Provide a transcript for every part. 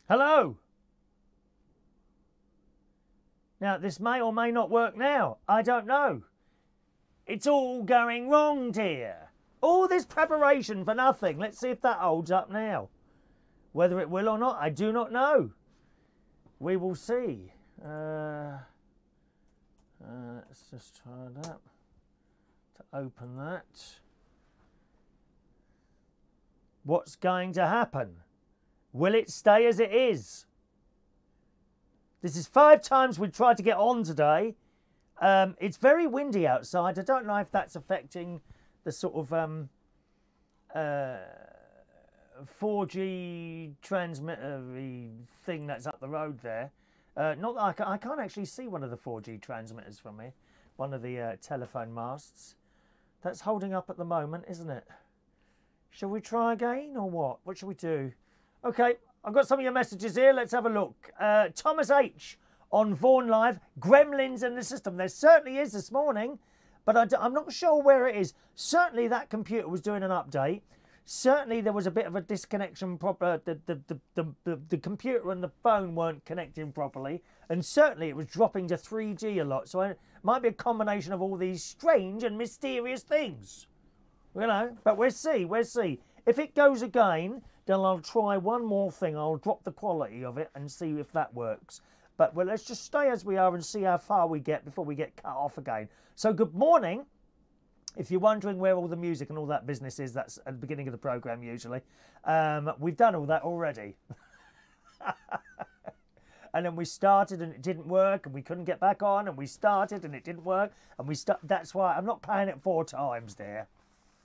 Hello. Now, this may or may not work now. I don't know. It's all going wrong, dear. All this preparation for nothing. Let's see if that holds up now. Whether it will or not, I do not know. We will see. Let's just try that. To open that. What's going to happen? Will it stay as it is? This is 5 times we've tried to get on today. It's very windy outside. I don't know if that's affecting the sort of 4G transmitter thing that's up the road there. Not that I can't actually see one of the 4G transmitters from here. One of the telephone masts. That's holding up at the moment, isn't it? Shall we try again or what? What shall we do? Okay, I've got some of your messages here. Let's have a look. Thomas H. on Vaughan Live. Gremlins in the system. There certainly is this morning, but I'm not sure where it is. Certainly that computer was doing an update. Certainly there was a bit of a disconnection. The computer and the phone weren't connecting properly. And certainly it was dropping to 3G a lot. So it might be a combination of all these strange and mysterious things. You know, but we'll see. We'll see. If it goes again, then I'll try one more thing. I'll drop the quality of it and see if that works. But well, let's just stay as we are and see how far we get before we get cut off again. So good morning. If you're wondering where all the music and all that business is, that's at the beginning of the programme usually. We've done all that already. And then we started and it didn't work and we couldn't get back on, and we started and it didn't work, and that's why I'm not playing it 4 times, dear.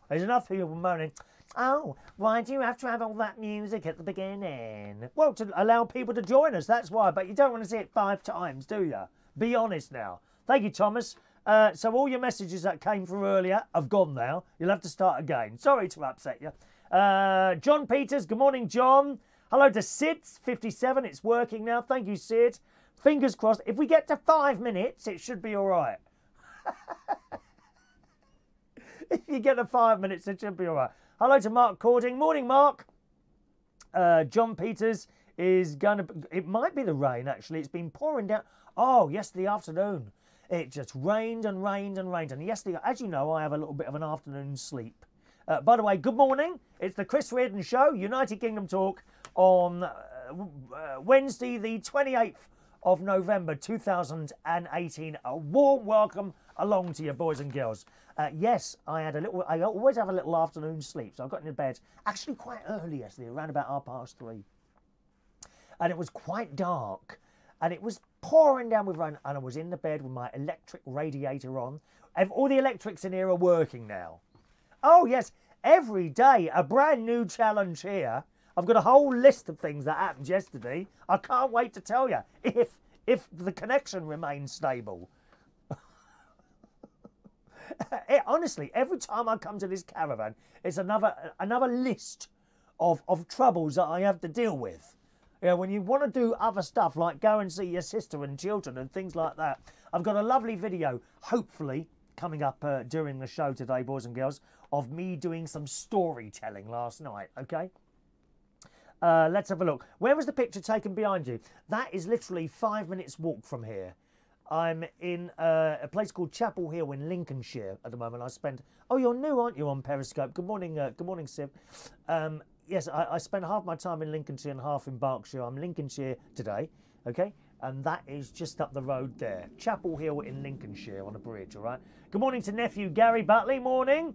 There's enough people moaning, oh, why do you have to have all that music at the beginning? Well, to allow people to join us, that's why. But you don't want to see it 5 times, do you? Be honest now. Thank you, Thomas. So all your messages that came through earlier have gone now. You'll have to start again. Sorry to upset you. John Peters, good morning, John. Hello to Sid, 57. It's working now. Thank you, Sid. Fingers crossed. If we get to 5 minutes, it should be all right. If you get to 5 minutes, it should be all right. Hello to Mark Cording. Morning, Mark. John Peters is going to... It might be the rain, actually. It's been pouring down. Oh, yesterday afternoon. It just rained and rained and rained. And yesterday, as you know, I have a little bit of an afternoon sleep. By the way, good morning. It's the Chris Reardon Show, United Kingdom Talk, on Wednesday, the 28th of November 2018. A warm welcome along to you, boys and girls. Yes, I always have a little afternoon sleep, so I got into bed actually quite early yesterday, around about 3:30. And it was quite dark, and it was pouring down with rain, and I was in the bed with my electric radiator on. All the electrics in here are working now. Oh yes, every day a brand new challenge here. I've got a whole list of things that happened yesterday. I can't wait to tell you if the connection remains stable. Honestly, every time I come to this caravan, it's another list of troubles that I have to deal with. You know, when you want to do other stuff like go and see your sister and children and things like that. I've got a lovely video, hopefully, coming up during the show today, boys and girls, of me doing some storytelling last night, okay? Let's have a look. Where was the picture taken behind you? That is literally 5 minutes walk from here. I'm in a place called Chapel Hill in Lincolnshire at the moment. Oh, you're new, aren't you, on Periscope? Good morning, Siv. Yes, I spend half my time in Lincolnshire and half in Berkshire. I'm Lincolnshire today, okay? And that is just up the road there. Chapel Hill in Lincolnshire on a bridge, all right? Good morning to nephew Gary Butley. Morning.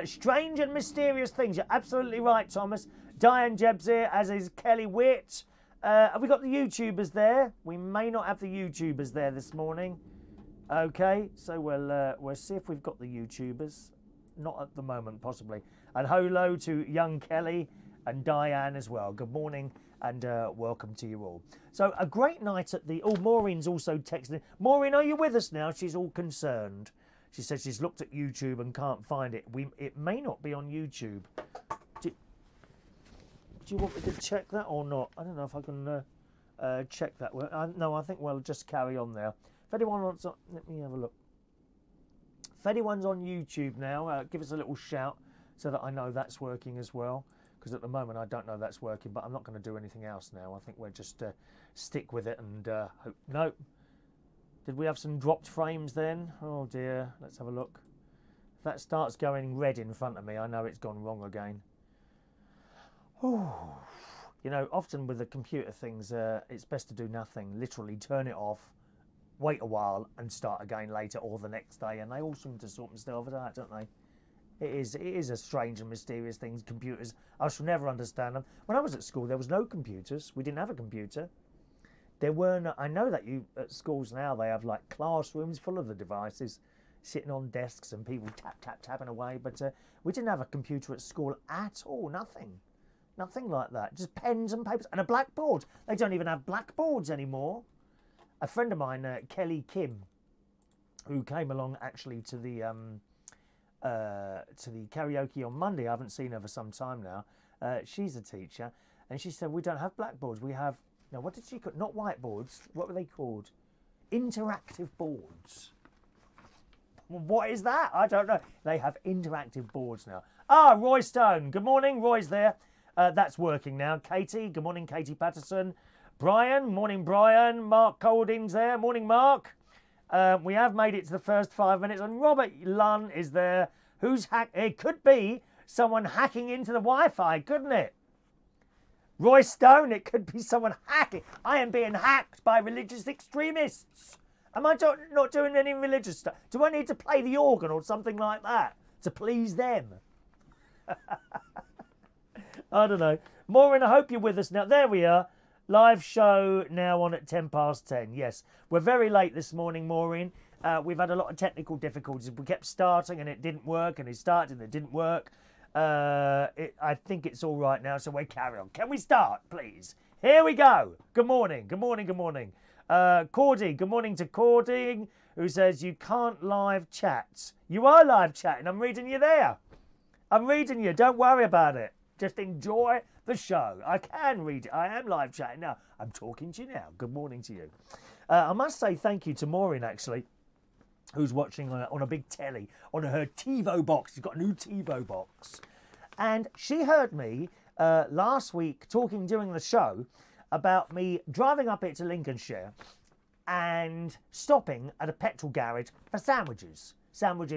Strange and mysterious things. You're absolutely right, Thomas. Diane Jebb's here, as is Kelly Witt. Have we got the YouTubers there? We may not have the YouTubers there this morning. Okay, so we'll see if we've got the YouTubers. Not at the moment, possibly. And hello to young Kelly and Diane as well. Good morning and welcome to you all. So a great night at the... Oh, Maureen's also texting. Maureen, are you with us now? She's all concerned. She says she's looked at YouTube and can't find it. It may not be on YouTube. Do you want me to check that or not? I don't know if I can check that. No, I think we'll just carry on there. If anyone wants... Let me have a look. If anyone's on YouTube now, give us a little shout so that I know that's working as well. because at the moment I don't know that's working, but I'm not going to do anything else now. I think we'll just stick with it and hope. No. Did we have some dropped frames then? Oh dear, let's have a look. If that starts going red in front of me, I know it's gone wrong again. Oh, you know, often with the computer things, it's best to do nothing. Literally turn it off, wait a while and start again later or the next day, and they all seem to sort themselves out, don't they? It is a strange and mysterious thing, computers. I shall never understand them. When I was at school, there was no computers. We didn't have a computer. There weren't. I know that you at schools now they have like classrooms full of the devices, sitting on desks and people tapping away. But we didn't have a computer at school at all. Nothing like that. Just pens and papers and a blackboard. They don't even have blackboards anymore. A friend of mine, Kelly Kim, who came along actually to the karaoke on Monday. I haven't seen her for some time now. She's a teacher, and she said we don't have blackboards. We have what did she call? Not whiteboards. What were they called? Interactive boards. Well, what is that? I don't know. They have interactive boards now. Ah, Roy Stone. Good morning. Roy's there. That's working now. Katie. Good morning, Katie Patterson. Brian. Morning, Brian. Mark Colding's there. Morning, Mark. We have made it to the first 5 minutes, and Robert Lunn is there. Who's it could be someone hacking into the Wi-Fi, couldn't it? Roy Stone, it could be someone hacking. I am being hacked by religious extremists. Am I not doing any religious stuff? Do I need to play the organ or something like that to please them? I don't know. Maureen, I hope you're with us now. There we are. Live show now on at 10:10. Yes, we're very late this morning, Maureen. We've had a lot of technical difficulties. We kept starting and it didn't work, and it started and it didn't work. I think it's all right now, so we'll carry on. Can we start, please? Here we go. Good morning. Good morning. Good morning. Cordy, good morning to Cordy, who says you can't live chat. You are live chatting. I'm reading you there. I'm reading you. Don't worry about it. Just enjoy the show. I can read it. I am live chatting now. I'm talking to you now. Good morning to you. I must say thank you to Maureen, actually, who's watching on a big telly, on her TiVo box. She's got a new TiVo box. And she heard me last week talking during the show about me driving up here to Lincolnshire and stopping at a petrol garage for sandwiches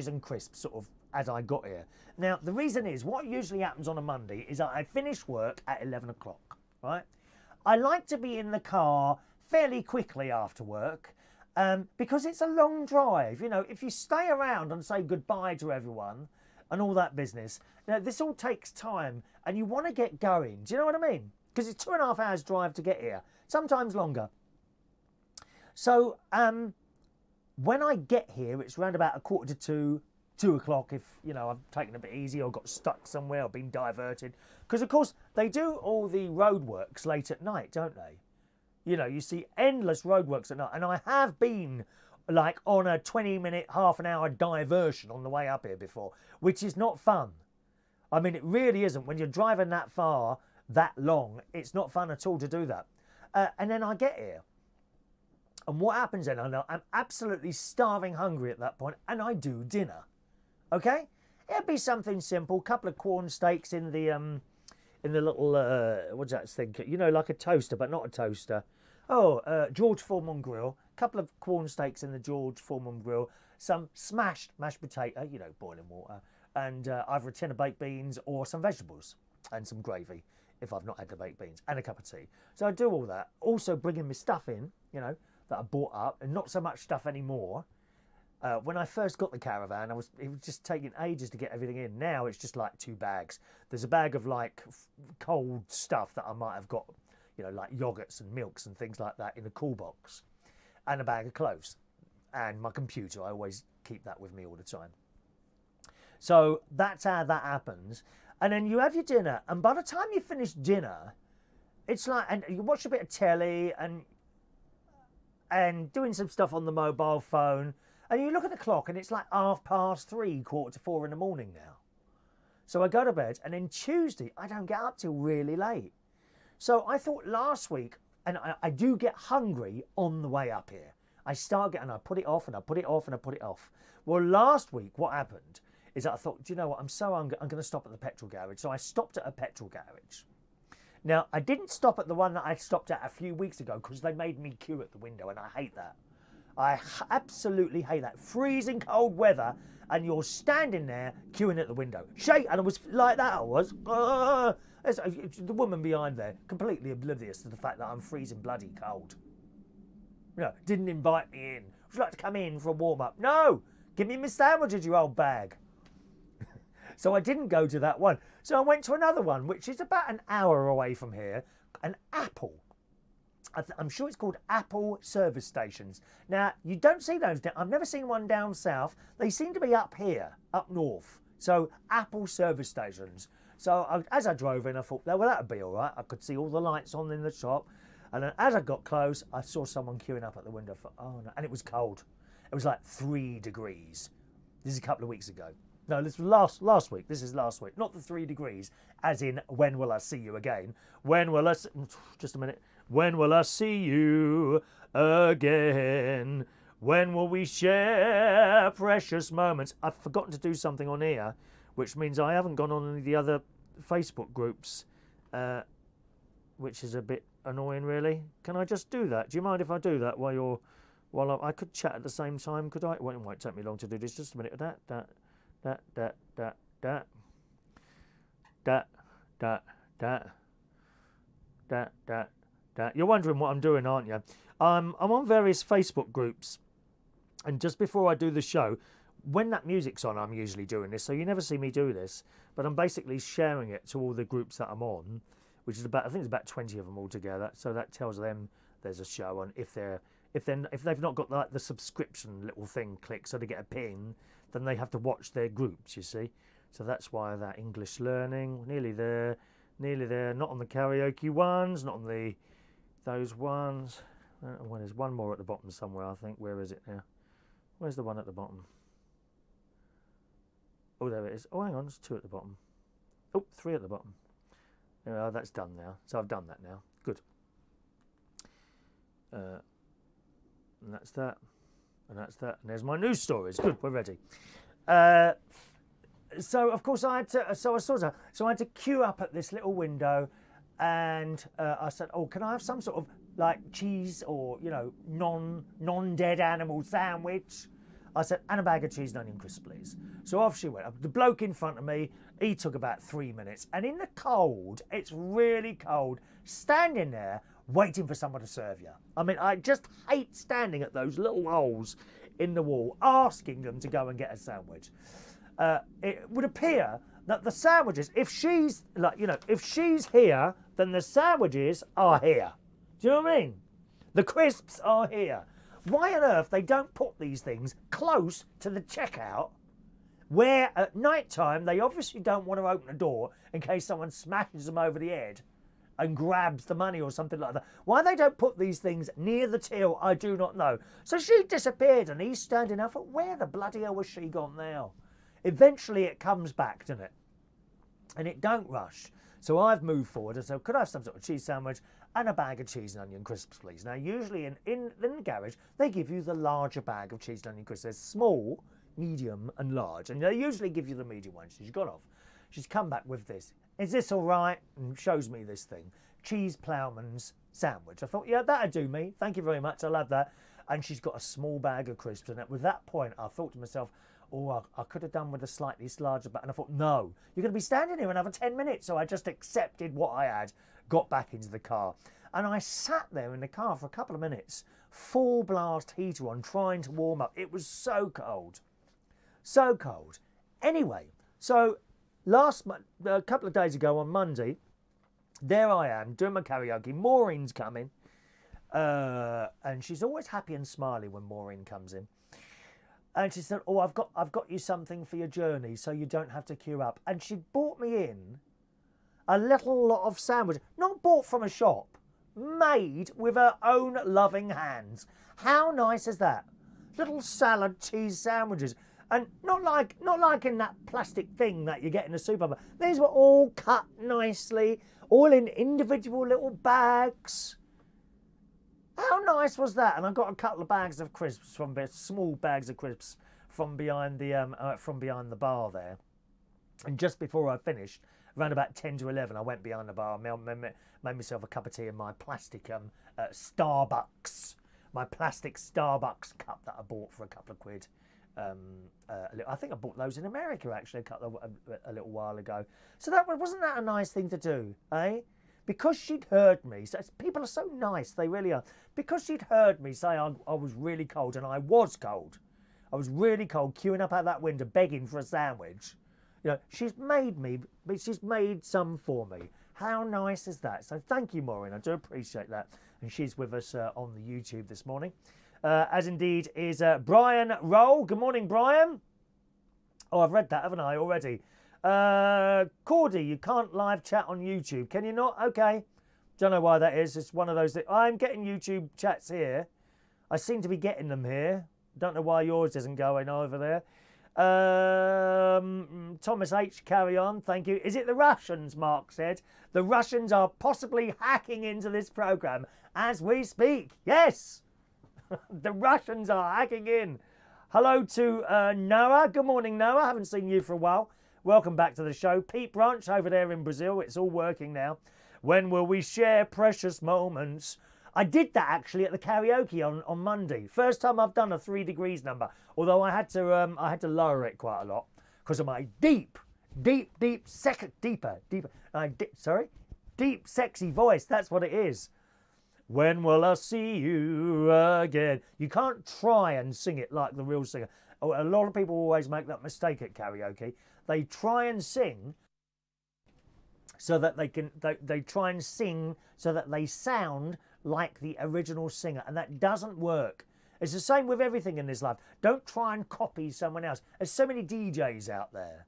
and crisps, sort of, as I got here. Now, the reason is, what usually happens on a Monday is I finish work at 11 o'clock, right? I like to be in the car fairly quickly after work because it's a long drive. You know, if you stay around and say goodbye to everyone and all that business, now, this all takes time and you want to get going. Do you know what I mean? Because it's 2.5 hours drive to get here, sometimes longer. So when I get here, it's around about 1:45, 2 o'clock if, you know, I've taken a bit easy or got stuck somewhere or been diverted. Because, of course, they do all the roadworks late at night, don't they? You know, you see endless roadworks at night. And I have been, like, on a 20-minute, half an hour diversion on the way up here before, which is not fun. I mean, it really isn't. When you're driving that far, that long, it's not fun at all to do that. And then I get here. And what happens then? I know I'm absolutely starving hungry at that point, and I do dinner. Okay? It'd be something simple, couple of corn steaks in the little what's that thing? You know, like a toaster, but not a toaster. Oh, George Foreman grill. Couple of corn steaks in the George Foreman grill. Some smashed mashed potato, you know, boiling water, and either a tin of baked beans or some vegetables and some gravy if I've not had the baked beans, and a cup of tea. So I do all that. Also bringing my stuff in, you know, that I bought up, and not so much stuff anymore. When I first got the caravan, it was just taking ages to get everything in. Now it's just like 2 bags. There's a bag of like cold stuff that I might have got, you know, like yogurts and milks and things like that in a cool box, and a bag of clothes, and my computer. I always keep that with me all the time. So that's how that happens. And then you have your dinner, and by the time you finish dinner, it's like, and you watch a bit of telly and doing some stuff on the mobile phone. And you look at the clock and it's like 3:30, 4:45 in the morning now. So I go to bed, and then Tuesday I don't get up till really late. So I thought last week, and I do get hungry on the way up here. I start getting, I put it off and I put it off and I put it off. Well, last week what happened is that I thought, do you know what, I'm going to stop at the petrol garage. So I stopped at a petrol garage. Now, I didn't stop at the one that I stopped at a few weeks ago because they made me queue at the window, and I hate that. I absolutely hate that. Freezing cold weather, and you're standing there queuing at the window. And I was like that, I was. The woman behind there, completely oblivious to the fact that I'm freezing bloody cold. You know, didn't invite me in. Would you like to come in for a warm-up? No! Give me my sandwiches, you old bag. So I didn't go to that one. So I went to another one, which is about an hour away from here. An Apple. I'm sure it's called Apple service stations. Now, you don't see those. I've never seen one down south. They seem to be up here, up north. So Apple service stations. So as I drove in, I thought, well, that would be all right. I could see all the lights on in the shop. And then as I got close, I saw someone queuing up at the window. Oh, no. And it was cold. It was like 3 degrees. This is a couple of weeks ago. No, this was last week. This is last week. Not the 3 degrees, as in, when will I see you again? When will I... Just a minute. When will I see you again? When will we share precious moments? I've forgotten to do something on here, which means I haven't gone on any of the other Facebook groups, which is a bit annoying, really. Can I just do that? Do you mind if I do that while I could chat at the same time, could I? Well, it won't take me long to do this. Just a minute. You're wondering what I'm doing, aren't you? I'm on various Facebook groups, and just before I do the show, when that music's on, I'm usually doing this, so you never see me do this, but I'm basically sharing it to all the groups that I'm on, which is about, I think it's about 20 of them altogether. So that tells them there's a show on. If they've not got like the subscription little thing clicked so they get a pin, then they have to watch their groups, you see. So that's why that English learning, nearly there, not on the karaoke ones, not on those ones. Well, there's one more at the bottom somewhere, I think. Where is it now? Where's the one at the bottom? Oh, there it is. Oh, hang on, there's 2 at the bottom. Oh, 3 at the bottom. Oh, that's done now. So I've done that now. Good. And that's that. And that's that. And there's my news stories. Good, we're ready. So of course I had to queue up at this little window, and I said, "Oh, can I have some sort of like cheese or, you know, non-dead animal sandwich?" I said, "And a bag of cheese and onion crisps, please." So off she went. The bloke in front of me, he took about 3 minutes, and in the cold, it's really cold, standing there waiting for someone to serve you. I mean, I just hate standing at those little holes in the wall, asking them to go and get a sandwich. It would appear that the sandwiches, if she's here, then the sandwiches are here. Do you know what I mean? The crisps are here. Why on earth they don't put these things close to the checkout, where at night time they obviously don't want to open the door in case someone smashes them over the head and grabs the money or something like that. Why they don't put these things near the till, I do not know. So she disappeared, and he's standing up. Where the bloody hell was she gone now? Eventually it comes back, doesn't it? And it don't rush. So I've moved forward and said, could I have some sort of cheese sandwich and a bag of cheese and onion crisps, please? Now, usually in the garage, they give you the larger bag of cheese and onion crisps. There's small, medium and large, and they usually give you the medium one. She's gone off. She's come back with this. Is this all right? And shows me this thing. Cheese ploughman's sandwich. I thought, yeah, that'd do me. Thank you very much. I love that. And she's got a small bag of crisps. And at that point, I thought to myself, oh, I could have done with a slightly larger bag. And I thought, no, you're going to be standing here another 10 minutes. So I just accepted what I had, got back into the car. And I sat there in the car for a couple of minutes, full blast heater on, trying to warm up. It was so cold. So cold. Anyway, so a couple of days ago on Monday, there I am doing my karaoke. Maureen's coming, and she's always happy and smiley when Maureen comes in. And she said, "Oh, I've got you something for your journey, so you don't have to queue up." And she bought me in a little lot of sandwiches, not bought from a shop, made with her own loving hands. How nice is that? Little salad cheese sandwiches. And not like in that plastic thing that you get in the supermarket. These were all cut nicely, all in individual little bags. How nice was that? And I got a couple of bags of crisps small bags of crisps from behind the bar there. And just before I finished, around about 10 to 11, I went behind the bar, made myself a cup of tea in my plastic Starbucks, my plastic Starbucks cup that I bought for a couple of quid. I think I bought those in America actually a little while ago. So wasn't that a nice thing to do, eh? Because she'd heard me. So people are so nice, they really are. Because she'd heard me say I was really cold, and I was cold. I was really cold, queuing up out that window, begging for a sandwich. You know, she's made some for me. How nice is that? So thank you, Maureen. I do appreciate that. And she's with us on the YouTube this morning. As indeed is Brian Roll. Good morning, Brian. Oh, I've read that, haven't I, already? Cordy, you can't live chat on YouTube. Can you not? Okay. Don't know why that is. It's one of those that I'm getting YouTube chats here. I seem to be getting them here. Don't know why yours isn't going over there. Thomas H, carry on. Thank you. Is it the Russians? Mark said. The Russians are possibly hacking into this program as we speak. Yes. The Russians are hacking in. Hello to Noah. Good morning, Noah. Haven't seen you for a while. Welcome back to the show. Pete Branch over there in Brazil. It's all working now. When will we share precious moments? I did that actually at the karaoke on Monday. First time I've done a 3 degrees number. Although I had to lower it quite a lot because of my deep, sexy voice. That's what it is. When will I see you again? You can't try and sing it like the real singer. A lot of people always make that mistake at karaoke. They try and sing so that they try and sing so that they sound like the original singer, and that doesn't work. It's the same with everything in this life. Don't try and copy someone else. There's so many DJs out there,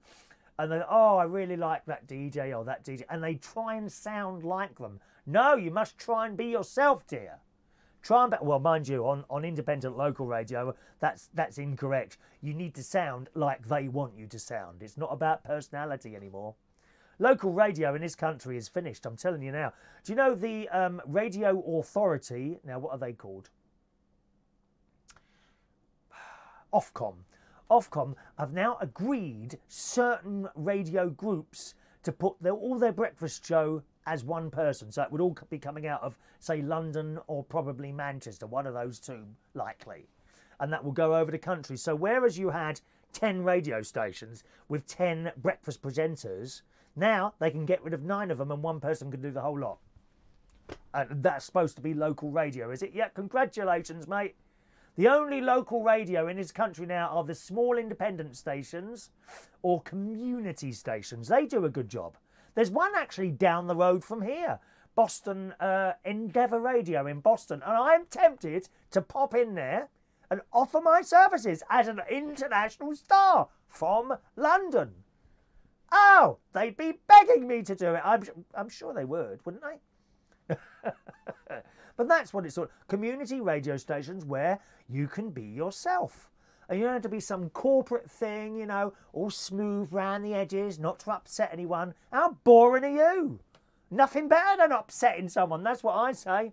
and they, oh, I really like that DJ or that DJ, and they try and sound like them. No, you must try and be yourself, dear. Try and be, well, mind you, on independent local radio, that's incorrect. You need to sound like they want you to sound. It's not about personality anymore. Local radio in this country is finished, I'm telling you now. Do you know the Radio Authority, now what are they called? Ofcom. Ofcom have now agreed certain radio groups to put all their breakfast show as one person. So it would all be coming out of, say, London or probably Manchester, one of those two, likely. And that will go over the country. So whereas you had 10 radio stations with 10 breakfast presenters, now they can get rid of 9 of them and one person can do the whole lot. And that's supposed to be local radio, is it? Yeah, congratulations, mate. The only local radio in this country now are the small independent stations or community stations. They do a good job. There's one actually down the road from here, Boston Endeavour Radio in Boston. And I'm tempted to pop in there and offer my services as an international star from London. Oh, they'd be begging me to do it. I'm sure they would, wouldn't they? But that's what it's sort of. Community radio stations where you can be yourself. And you don't have to be some corporate thing, you know, all smooth round the edges, not to upset anyone. How boring are you? Nothing better than upsetting someone. That's what I say.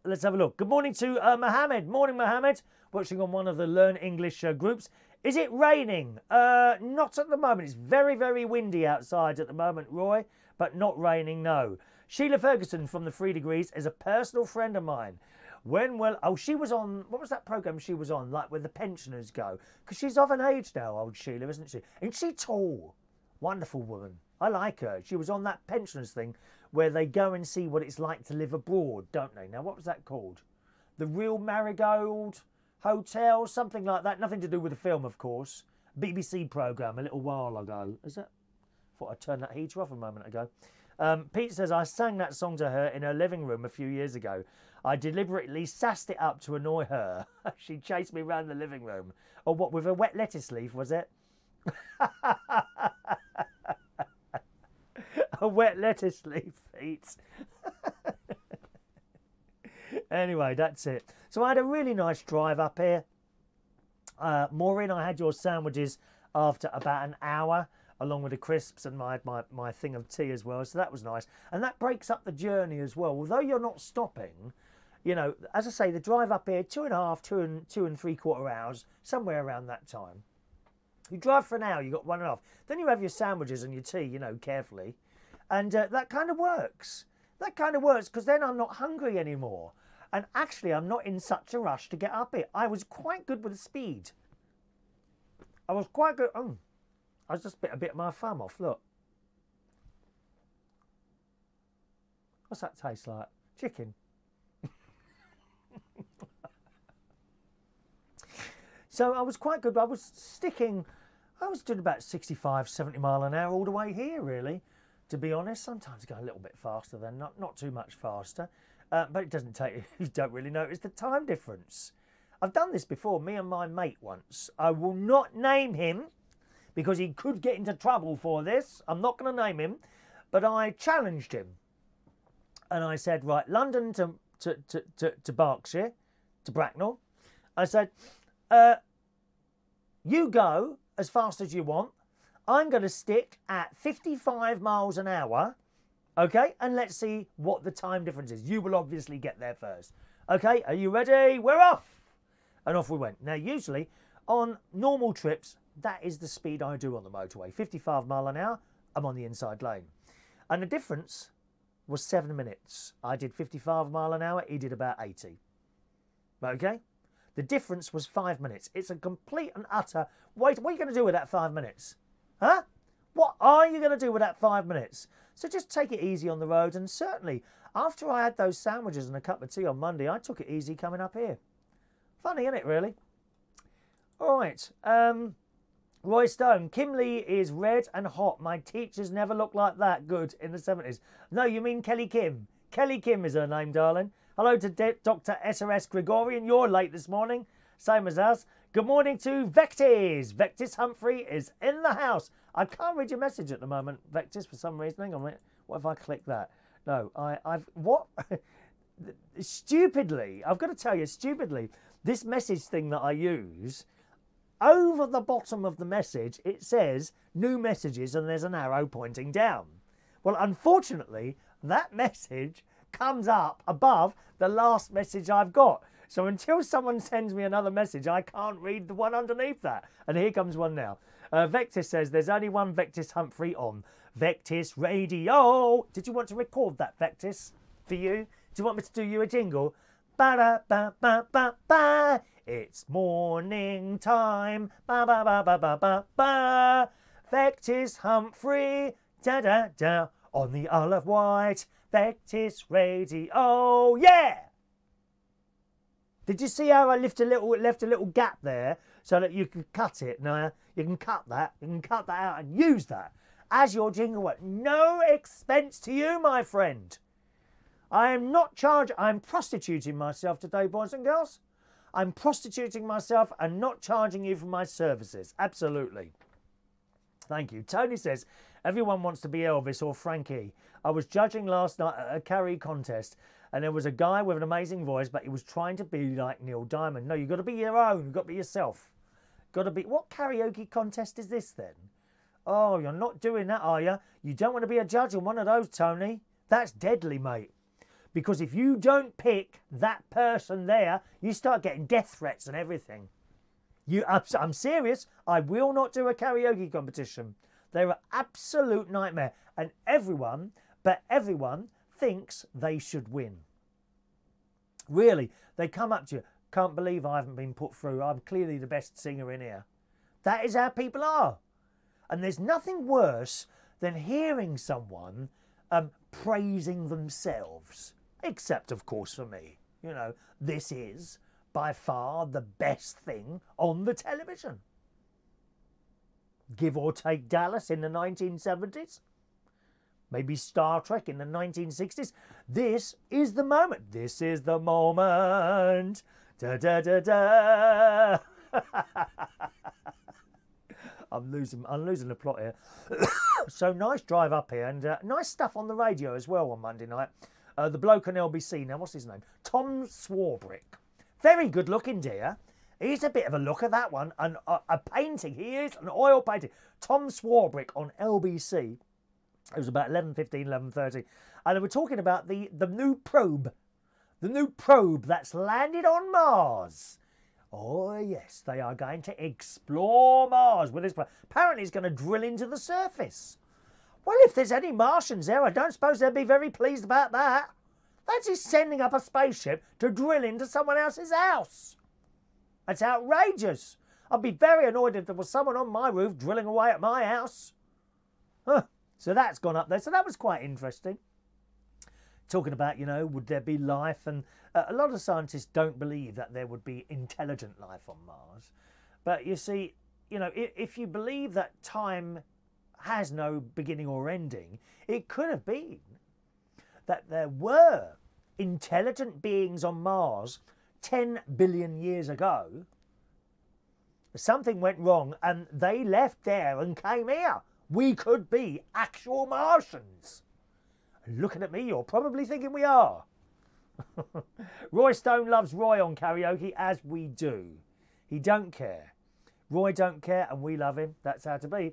Let's have a look. Good morning to Mohammed. Morning, Mohammed. Watching on one of the Learn English groups. Is it raining? Not at the moment. It's very, very windy outside at the moment, Roy, but not raining, no. Sheila Ferguson from the 3 Degrees is a personal friend of mine. When will... Oh, she was on... What was that programme she was on, like, where the pensioners go? Because she's of an age now, old Sheila, isn't she? Ain't she tall? Wonderful woman. I like her. She was on that pensioners thing where they go and see what it's like to live abroad, don't they? Now, what was that called? The Real Marigold Hotel, something like that. Nothing to do with the film, of course. BBC programme a little while ago. Is that? Thought I'd turn that heater off a moment ago. Pete says, I sang that song to her in her living room a few years ago. I deliberately sassed it up to annoy her. She chased me around the living room. Or what, with a wet lettuce leaf, was it? A wet lettuce leaf, Pete. Anyway, that's it. So I had a really nice drive up here. Maureen, I had your sandwiches after about an hour, along with the crisps and my thing of tea as well. So that was nice. And that breaks up the journey as well. Although you're not stopping, You know, as I say, the drive up here, 2.5, 2 and 3/4 hours, somewhere around that time. You drive for an hour, you got 1.5. Then you have your sandwiches and your tea, you know, carefully. And that kind of works. That kind of works because then I'm not hungry anymore. And actually, I'm not in such a rush to get up here. I was quite good with the speed. I was quite good. Oh, I just bit a bit of my thumb off, look. What's that taste like? Chicken. So I was quite good. I was doing about 65, 70 mile an hour all the way here, really, to be honest. Sometimes go a little bit faster than, not too much faster. But it doesn't take, you don't really notice the time difference. I've done this before, me and my mate once. I will not name him because he could get into trouble for this. I'm not going to name him, but I challenged him. And I said, right, London to Berkshire, to Bracknell. I said, you go as fast as you want. I'm going to stick at 55 miles an hour, okay? And let's see what the time difference is. You will obviously get there first. Okay, are you ready? We're off! And off we went. Now, usually, on normal trips, that is the speed I do on the motorway. 55 mile an hour, I'm on the inside lane. And the difference was 7 minutes. I did 55 mile an hour, he did about 80. Okay? The difference was 5 minutes. It's a complete and utter... Wait, what are you going to do with that 5 minutes? Huh? What are you going to do with that 5 minutes? So just take it easy on the road. And certainly, after I had those sandwiches and a cup of tea on Monday, I took it easy coming up here. Funny, isn't it, really? All right. Roy Stone. Kimley is red and hot. My teachers never looked like that good in the 70s. No, you mean Kelly Kim. Kelly Kim is her name, darling. Hello to Dr. SRS Gregorian. You're late this morning. Same as us. Good morning to Vectis. Vectis Humphrey is in the house. I can't read your message at the moment, Vectis, for some reason. Hang on a minute. What if I click that? No, what? Stupidly, I've got to tell you, stupidly, this message thing that I use, over the bottom of the message, it says new messages and there's an arrow pointing down. Well, unfortunately, that message comes up above the last message I've got. So until someone sends me another message, I can't read the one underneath that. And here comes one now. Vectis says there's only one Vectis Humphrey on Vectis Radio. Did you want to record that, Vectis, for you? Do you want me to do you a jingle? Ba-da-ba-ba-ba-ba. It's morning time. Ba-ba-ba-ba-ba-ba. Vectis Humphrey. Da-da-da. On the Isle of Wight. Vectis Radio. Yeah! Did you see how I left a little gap there so that you can cut it? Now you can cut that. You can cut that out and use that as your jingle at no expense to you, my friend. I am not charging. I'm prostituting myself today, boys and girls. I'm prostituting myself and not charging you for my services. Absolutely. Thank you. Tony says, everyone wants to be Elvis or Frankie. I was judging last night at a carry contest and there was a guy with an amazing voice, but he was trying to be like Neil Diamond. No, you've got to be your own. You've got to be yourself. Got to be... What karaoke contest is this then? Oh, you're not doing that, are you? You don't want to be a judge on one of those, Tony. That's deadly, mate. Because if you don't pick that person there, you start getting death threats and everything. I'm serious. I will not do a karaoke competition. They're an absolute nightmare. And everyone, but everyone, thinks they should win. Really, they come up to you. Can't believe I haven't been put through. I'm clearly the best singer in here. That is how people are. And there's nothing worse than hearing someone praising themselves. Except, of course, for me. You know, this is by far the best thing on the television. Give or take Dallas in the 1970s. Maybe Star Trek in the 1960s. This is the moment. This is the moment. Da da da da. I'm losing the plot here. So nice drive up here and nice stuff on the radio as well on Monday night. The bloke on LBC, now what's his name? Tom Swarbrick. Very good looking, dear. He's a bit of a looker, that one. And a painting, he is an oil painting. Tom Swarbrick on LBC. It was about 11:15, 11:30. And they were talking about the new probe. The new probe that's landed on Mars. Oh, yes, they are going to explore Mars with this. Apparently, it's going to drill into the surface. Well, if there's any Martians there, I don't suppose they'd be very pleased about that. That's just sending up a spaceship to drill into someone else's house. That's outrageous. I'd be very annoyed if there was someone on my roof drilling away at my house. Huh. So that's gone up there. So that was quite interesting. Talking about, you know, would there be life? And a lot of scientists don't believe that there would be intelligent life on Mars. But you see, you know, if you believe that time has no beginning or ending, it could have been that there were intelligent beings on Mars 10 billion years ago. Something went wrong and they left there and came here. We could be actual Martians. Looking at me, you're probably thinking we are. Roy Stone loves Roy on karaoke, as we do. He don't care. Roy don't care and we love him. That's how to be.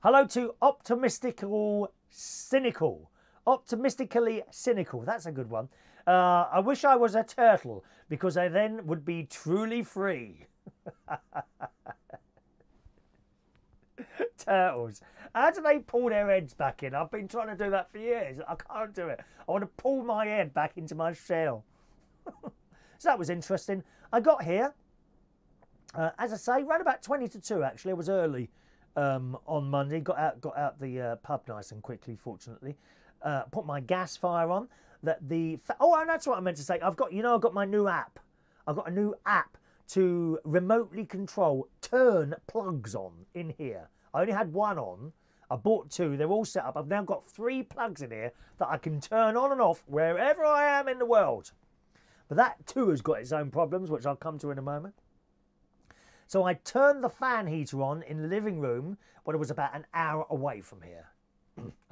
Hello to Optimistically Cynical. Optimistically Cynical. That's a good one. I wish I was a turtle because I then would be truly free. Turtles. How do they pull their heads back in? I've been trying to do that for years. I can't do it. I want to pull my head back into my shell. So that was interesting. I got here, as I say, around about 20 to 2 actually. It was early on Monday. Got out the pub nice and quickly, fortunately. Put my gas fire on. Oh, and that's what I meant to say. I've got my new app. I've got a new app to remotely control turn plugs on in here. I only had one on. I bought 2. They're all set up. I've now got 3 plugs in here that I can turn on and off wherever I am in the world. But that too has got its own problems, which I'll come to in a moment. So I turned the fan heater on in the living room when it was about an hour away from here.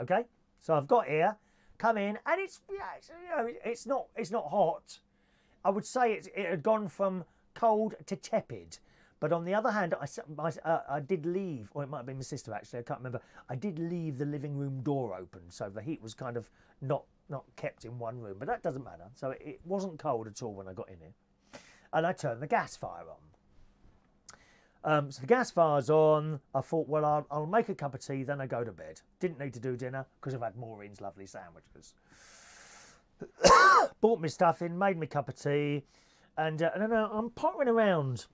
Okay? So I've got here, come in, and it's not hot. I would say it had gone from cold to tepid. But on the other hand, I did leave, or it might have been my sister actually, I can't remember. I did leave the living room door open, so the heat was kind of not kept in one room. But that doesn't matter. So it wasn't cold at all when I got in here. And I turned the gas fire on. So the gas fire's on. I thought, well, I'll make a cup of tea, then I go to bed. Didn't need to do dinner because I've had Maureen's lovely sandwiches. Bought me stuff in, made me a cup of tea, and I'm pottering around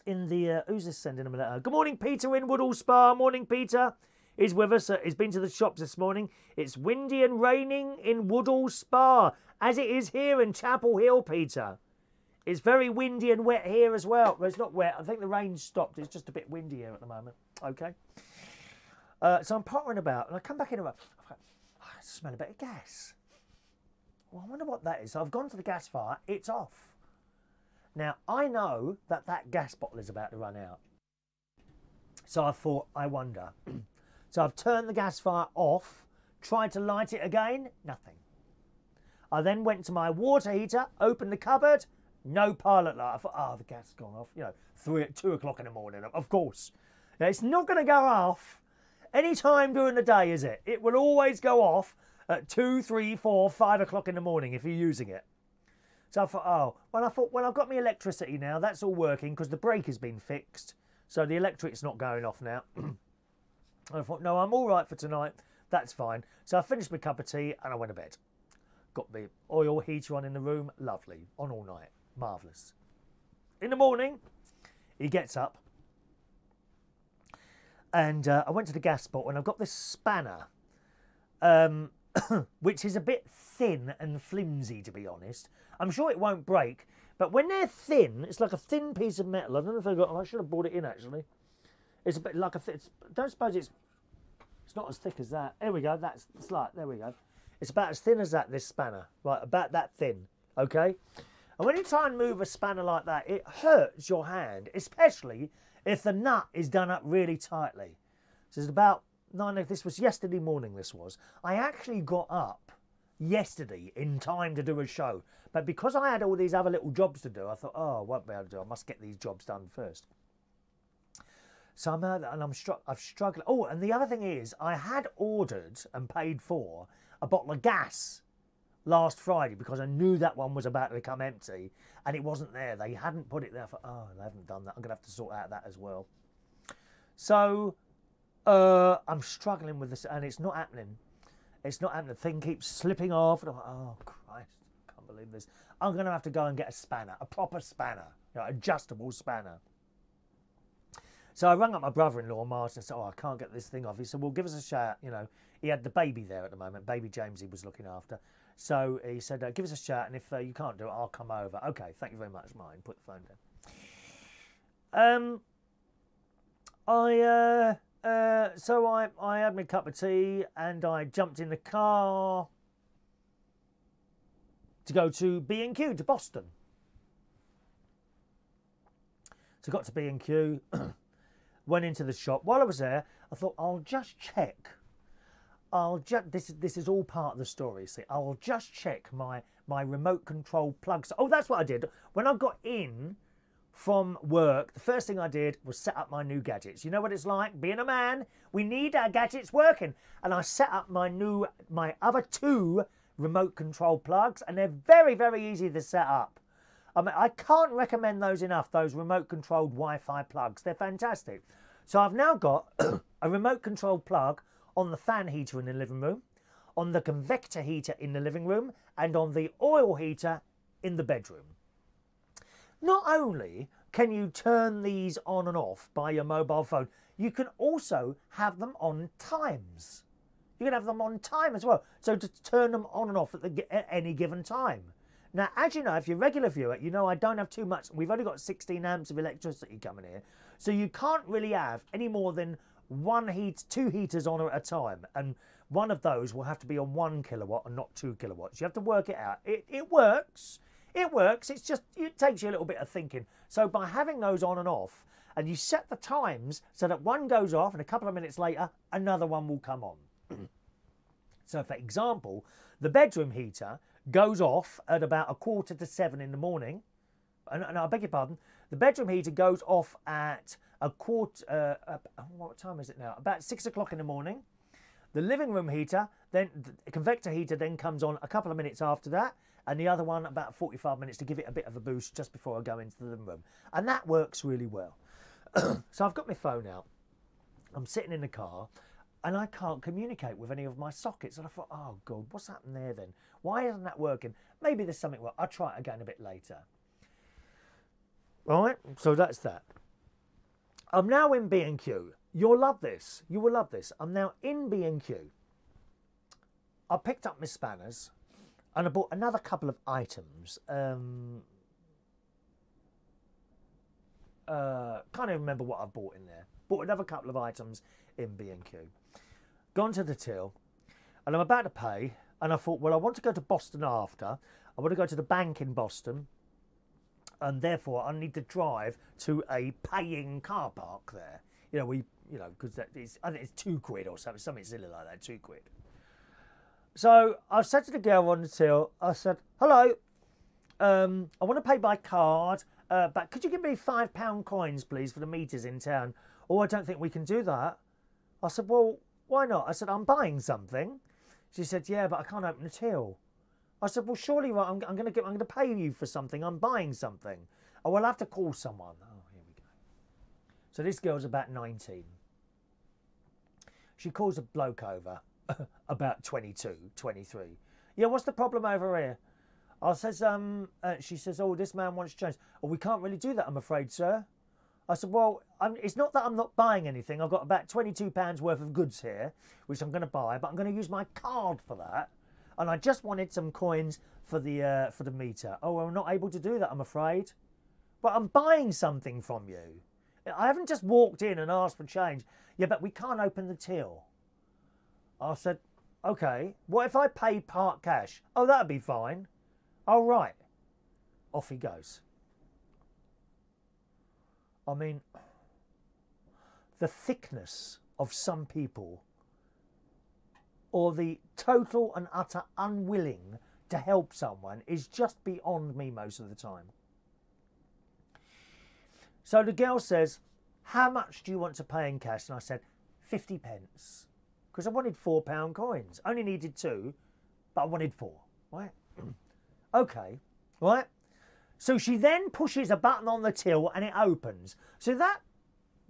in the... who's this sending him a letter? Good morning, Peter in Woodall Spa. Morning, Peter. He's with us. He's been to the shops this morning. It's windy and raining in Woodall Spa, as it is here in Chapel Hill, Peter. It's very windy and wet here as well. Well, it's not wet. I think the rain's stopped. It's just a bit windy here at the moment. Okay. So I'm pottering about, and I come back in and I smell a bit of gas. Well, I wonder what that is. So I've gone to the gas fire. It's off. Now, I know that gas bottle is about to run out. So I thought, I wonder. So I've turned the gas fire off, tried to light it again, nothing. I then went to my water heater, opened the cupboard, no pilot light. I thought, oh, the gas has gone off. You know, 2 o'clock in the morning, of course. Now, it's not going to go off any time during the day, is it? It will always go off at 2, 3, 4, 5 o'clock in the morning if you're using it. So I thought, well, I've got my electricity now. That's all working because the brake has been fixed. So the electric's not going off now. I thought, no, I'm all right for tonight. That's fine. So I finished my cup of tea and I went to bed. Got the oil heater on in the room. Lovely. On all night. Marvellous. In the morning, he gets up. And I went to the gas spot and I've got this spanner. Which is a bit thin and flimsy, to be honest. I'm sure it won't break, but when they're thin, it's like a thin piece of metal. I don't know if I should have brought it in, actually. It's a bit like I don't suppose it's not as thick as that. There we go, there we go. It's about as thin as that, this spanner. Right, about that thin, okay? And when you try and move a spanner like that, it hurts your hand, especially if the nut is done up really tightly. So it's about... this was yesterday morning, this was. I actually got up yesterday in time to do a show. But because I had all these other little jobs to do, I thought, oh, I won't be able to do it. I must get these jobs done first. So I'm out and I've struggled. Oh, and the other thing is, I had ordered and paid for a bottle of gas last Friday because I knew that one was about to become empty and it wasn't there. They hadn't put it there. For, oh, they haven't done that. I'm going to have to sort out that as well. So I'm struggling with this and it's not happening. It's not happening. The thing keeps slipping off. And I'm like, oh, Christ, I can't believe this. I'm going to have to go and get a spanner, a proper spanner, you know, adjustable spanner. So I rang up my brother-in-law, Martin, and said, oh, I can't get this thing off. He said, well, give us a shout. You know, he had the baby there at the moment. Baby James he was looking after. So he said, give us a shout, and if you can't do it, I'll come over. Okay, thank you very much, Martin. Put the phone down. So I had my cup of tea, and I jumped in the car to go to B&Q, to Boston. So got to B&Q, went into the shop. While I was there, I thought, I'll just check. This is all part of the story. See, I'll just check my remote control plugs. Oh, that's what I did. When I got in from work, the first thing I did was set up my new gadgets. You know what it's like? Being a man, we need our gadgets working. And I set up my other 2 remote control plugs, and they're very, very easy to set up. I mean, I can't recommend those enough, those remote controlled Wi-Fi plugs. They're fantastic. So I've now got a remote controlled plug on the fan heater in the living room, on the convector heater in the living room, and on the oil heater in the bedroom. Not only can you turn these on and off by your mobile phone, you can also have them on times. You can have them on time as well. So to turn them on and off at any given time. Now, as you know, if you're a regular viewer, you know I don't have too much. We've only got 16 amps of electricity coming here. So you can't really have any more than 2 heaters on at a time. And one of those will have to be on 1 kilowatt and not 2 kilowatts. You have to work it out. It works. It works. It's just, it takes you a little bit of thinking. So by having those on and off, and you set the times so that one goes off and a couple of minutes later, another one will come on. So for example, the bedroom heater goes off at about 6:45 in the morning. And I beg your pardon, the bedroom heater goes off at what time is it now? About 6 o'clock in the morning. The living room heater, then the convector heater then comes on a couple of minutes after that, and the other one about 45 minutes to give it a bit of a boost just before I go into the living room. And that works really well. So I've got my phone out. I'm sitting in the car, and I can't communicate with any of my sockets. And I thought, oh, God, what's happened there then? Why isn't that working? Maybe there's something wrong. I'll try it again a bit later. All right, so that's that. I'm now in B&Q. You'll love this. You will love this. I'm now in B&Q. I picked up my spanners, and I bought another couple of items. Can't even remember what I bought in there. Bought another couple of items in B&Q. Gone to the till, and I'm about to pay, and I thought, well, I want to go to Boston after. I want to go to the bank in Boston, and therefore I need to drive to a paying car park there. You know, because I think it's £2 or something silly like that, £2. So I said to the girl on the till, I said, hello, I want to pay by card, but could you give me £5 coins, please, for the meters in town? Oh, I don't think we can do that. I said, well, why not? I said, I'm buying something. She said, yeah, but I can't open the till. I said, well, surely right, I'm going to pay you for something. I'm buying something. Oh, well, I'll have to call someone. Oh, here we go. So this girl's about 19. She calls a bloke over, about 22, 23. Yeah, what's the problem over here? I says, she says, oh, this man wants change. Oh, we can't really do that, I'm afraid, sir. I said, well, it's not that I'm not buying anything. I've got about £22 worth of goods here, which I'm going to buy, but I'm going to use my card for that. And I just wanted some coins for the meter. Oh, well, I'm not able to do that, I'm afraid. But I'm buying something from you. I haven't just walked in and asked for change. Yeah, but we can't open the till. I said, okay, what if I pay part cash? Oh, that'd be fine. Oh, right. Off he goes. I mean, the thickness of some people, or the total and utter unwilling to help someone, is just beyond me most of the time. So the girl says, how much do you want to pay in cash? And I said, 50 pence. Because I wanted £4 coins. Only needed 2, but I wanted 4. Right? Okay, right? So she then pushes a button on the till and it opens. So that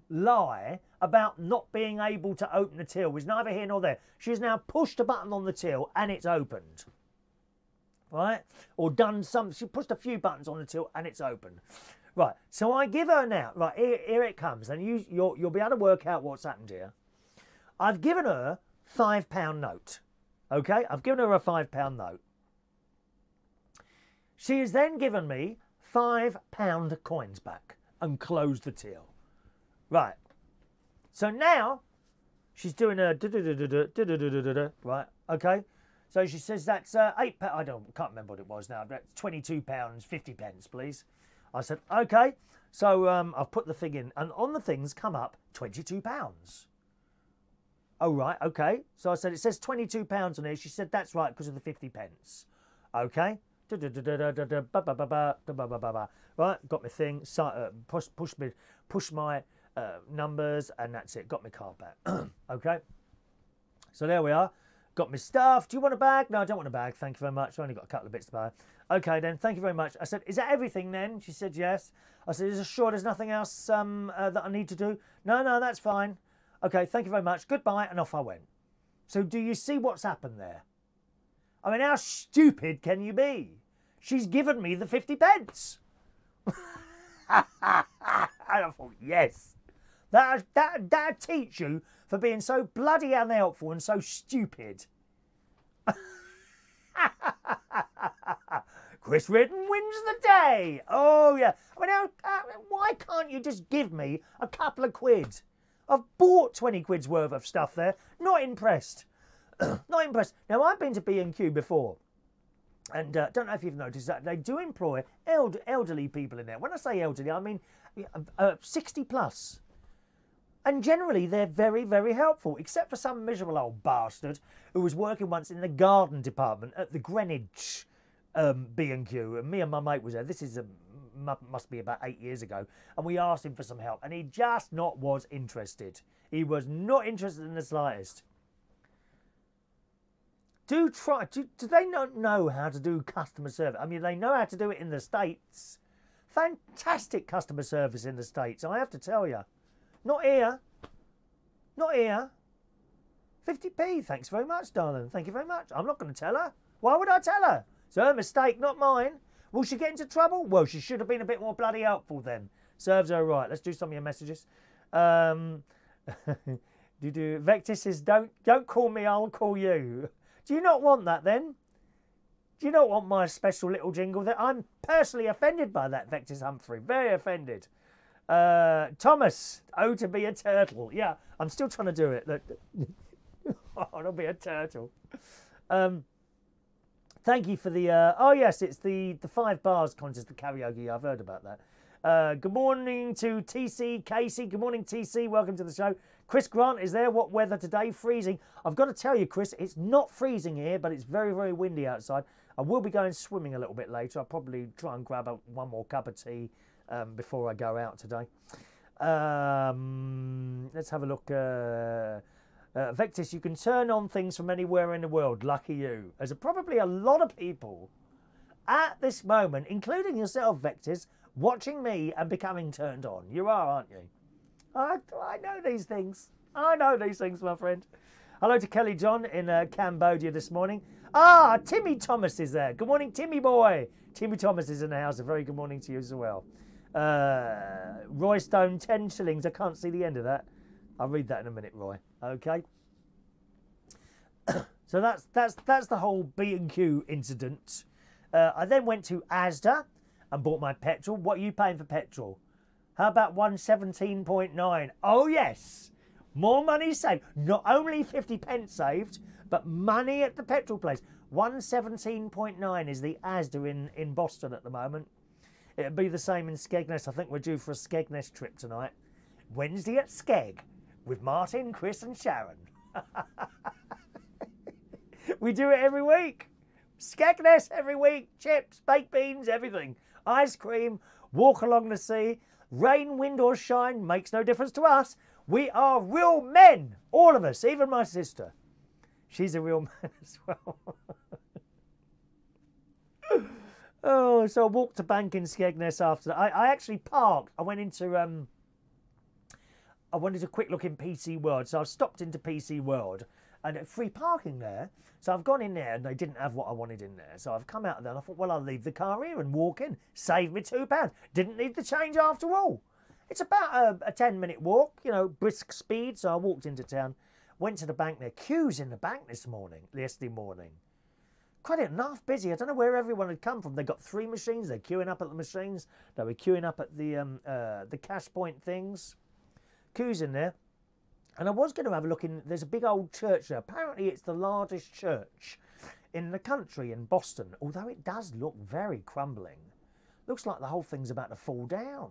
lie about not being able to open the till was neither here nor there. She's now pushed a button on the till and it's opened. Right? Or done some, she pushed a few buttons on the till and it's opened. Right, so I give her now, right, here it comes, and you'll be able to work out what's happened here. I've given her £5 note. Okay, I've given her a £5 note. She has then given me £5 coins back and closed the till. Right. So now she's doing a right. Okay. So she says that's £8. Can't remember what it was now. That's £22.50, please. I said okay. So I've put the thing in, and on the things come up £22. Oh right. Okay. So I said it says £22 on here. She said that's right because of the 50p. Okay. Right, got my thing. Push my numbers, and that's it. Got my card back. Okay. So there we are. Got my stuff. Do you want a bag? No, I don't want a bag. Thank you very much. I only got a couple of bits to buy. Okay, then. Thank you very much. I said, is that everything then? She said yes. I said, is it sure there's nothing else that I need to do? No, that's fine. Okay, thank you very much. Goodbye, and off I went. So do you see what's happened there? I mean, how stupid can you be? She's given me the 50p. And I thought, yes. That'll teach you for being so bloody unhelpful and so stupid. Chris Ridden wins the day. Oh, yeah. I mean, why can't you just give me a couple of quid? I've bought 20 quid's worth of stuff there. Not impressed. Not impressed. Now, I've been to B&Q before. And don't know if you've noticed that they do employ elderly people in there. When I say elderly, I mean 60 plus. And generally, they're very, very helpful, except for some miserable old bastard who was working once in the garden department at the Greenwich B&Q. And me and my mate was there. This is must be about 8 years ago. And we asked him for some help, and he just not was interested. He was not interested in the slightest. Do they not know how to do customer service? I mean, they know how to do it in the States. Fantastic customer service in the States, I have to tell you. Not here. Not here. 50p, thanks very much, darling. Thank you very much. I'm not going to tell her. Why would I tell her? It's her mistake, not mine. Will she get into trouble? Well, she should have been a bit more bloody helpful then. Serves her right. Let's do some of your messages. Vector says, don't call me, I'll call you. Do you not want that then? Do you not want my special little jingle? That I'm personally offended by that, Vector's Humphrey. Very offended. Thomas, oh, to be a turtle. Yeah, I'm still trying to do it. Oh, to be a turtle. Thank you for the... oh, yes, it's the 5 bars contest, the karaoke. I've heard about that. Good morning to TC, Casey. Good morning, TC. Welcome to the show. Chris Grant is there. What weather today? Freezing. I've got to tell you, Chris, it's not freezing here, but it's very, very windy outside. I will be going swimming a little bit later. I'll probably try and grab one more cup of tea before I go out today. Let's have a look. Vectis, you can turn on things from anywhere in the world. Lucky you. There's probably a lot of people at this moment, including yourself, Vectis, watching me and becoming turned on. You are, aren't you? I know these things. I know these things, my friend. Hello to Kelly John in Cambodia this morning. Ah, Timmy Thomas is there. Good morning, Timmy boy. Timmy Thomas is in the house. A very good morning to you as well. Roy Stone, 10 shillings. I can't see the end of that. I'll read that in a minute, Roy. Okay. So that's the whole B&Q incident. I then went to Asda and bought my petrol. What are you paying for petrol? How about 117.9? Oh, yes. More money saved. Not only 50p saved, but money at the petrol place. 117.9 is the Asda in Boston at the moment. It'll be the same in Skegness. I think we're due for a Skegness trip tonight. Wednesday at Skeg with Martin, Chris and Sharon. We do it every week. Skegness every week. Chips, baked beans, everything. Ice cream, walk along the sea. Rain, wind or shine makes no difference to us. We are real men. All of us, even my sister. She's a real man as well. Oh, so I walked to bank in Skegness after that. I actually parked. I went into I wanted a quick look in PC World, so I've stopped into PC World and free parking there. So I've gone in there and they didn't have what I wanted in there. So I've come out of there and I thought, well, I'll leave the car here and walk in. Save me £2. Didn't need the change after all. It's about a 10-minute walk, you know, brisk speed. So I walked into town, went to the bank there. Queues in the bank yesterday morning. Quite enough busy. I don't know where everyone had come from. They got 3 machines. They're queuing up at the machines. They were queuing up at the cash point things. Queues in there. And I was going to have a look in, there's a big old church there. Apparently it's the largest church in the country in Boston, although it does look very crumbling. Looks like the whole thing's about to fall down.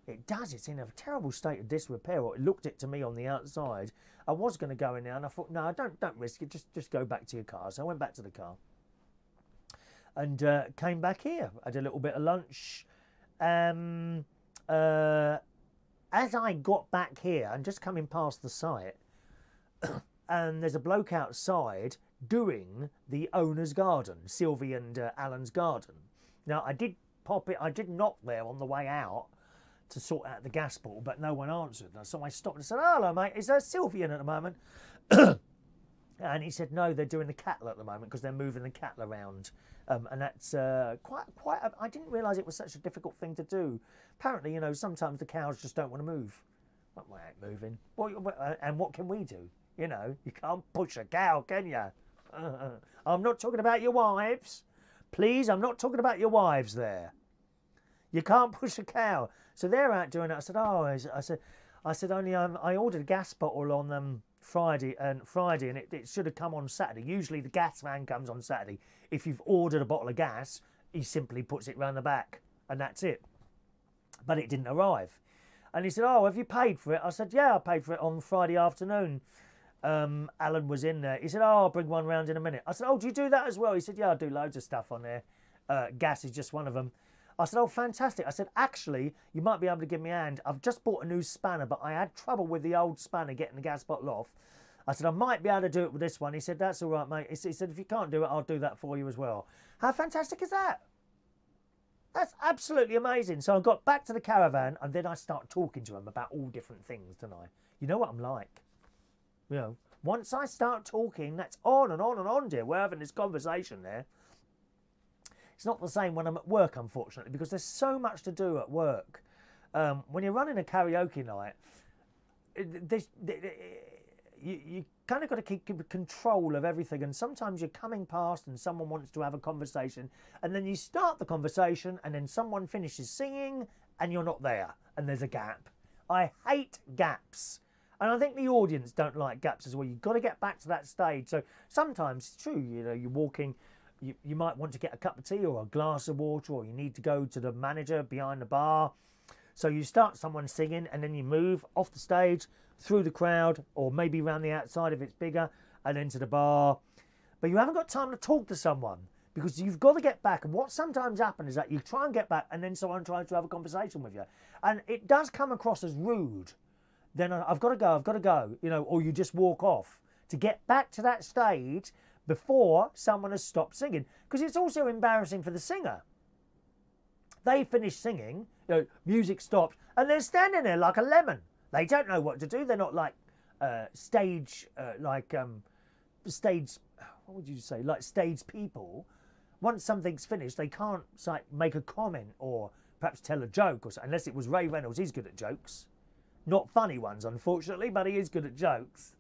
It does. It's in a terrible state of disrepair, or it looked it to me on the outside. I was going to go in there and I thought, no, don't risk it. Just go back to your car. So I went back to the car and came back here. Had a little bit of lunch. As I got back here, I'm just coming past the site, and there's a bloke outside doing the owner's garden, Sylvie and Alan's garden. Now, I did knock there on the way out to sort out the gas bottle, but no one answered. So I stopped and said, hello, mate, is there Sylvie in at the moment? And he said, no, they're doing the cattle at the moment because they're moving the cattle around. And that's I didn't realise it was such a difficult thing to do. Apparently, you know, sometimes the cows just don't want to move. Well, they ain't moving. And what can we do? You know, you can't push a cow, can you? I'm not talking about your wives. Please, I'm not talking about your wives there. You can't push a cow. So they're out doing it. I said, oh, I said, only I ordered a gas bottle on Friday, and it should have come on Saturday. Usually the gas man comes on Saturday. If you've ordered a bottle of gas, he simply puts it round the back, and that's it. But it didn't arrive. And he said, oh, have you paid for it? I said, yeah, I paid for it on Friday afternoon. Alan was in there. He said, oh, I'll bring one round in a minute. I said, oh, do you do that as well? He said, yeah, I do loads of stuff on there. Gas is just one of them. I said, oh, fantastic. I said, actually, you might be able to give me a hand. I've just bought a new spanner, but I had trouble with the old spanner getting the gas bottle off. I said, I might be able to do it with this one. He said, that's all right, mate. He said, if you can't do it, I'll do that for you as well. How fantastic is that? That's absolutely amazing. So I got back to the caravan, and then I start talking to him about all different things, don't I? You know what I'm like. You know, once I start talking, that's on and on and on, dear. We're having this conversation there. It's not the same when I'm at work, unfortunately, because there's so much to do at work. When you're running a karaoke night, you kind of got to keep control of everything. And sometimes you're coming past and someone wants to have a conversation, and then you start the conversation and then someone finishes singing and you're not there and there's a gap. I hate gaps. And I think the audience don't like gaps as well. You've got to get back to that stage. So sometimes it's true, you know, you're walking, you might want to get a cup of tea or a glass of water, or you need to go to the manager behind the bar. So you start someone singing and then you move off the stage, through the crowd, or maybe around the outside if it's bigger, and into the bar. But you haven't got time to talk to someone because you've got to get back. And what sometimes happens is that you try and get back and then someone tries to have a conversation with you. And it does come across as rude. Then I've got to go, you know, or you just walk off to get back to that stage before someone has stopped singing. Because it's also embarrassing for the singer. They finish singing, you know, music stops, and they're standing there like a lemon. They don't know what to do. They're not like stage people. Once something's finished, they can't like make a comment or perhaps tell a joke, or so, unless it was Ray Reynolds. He's good at jokes. Not funny ones, unfortunately, but he is good at jokes.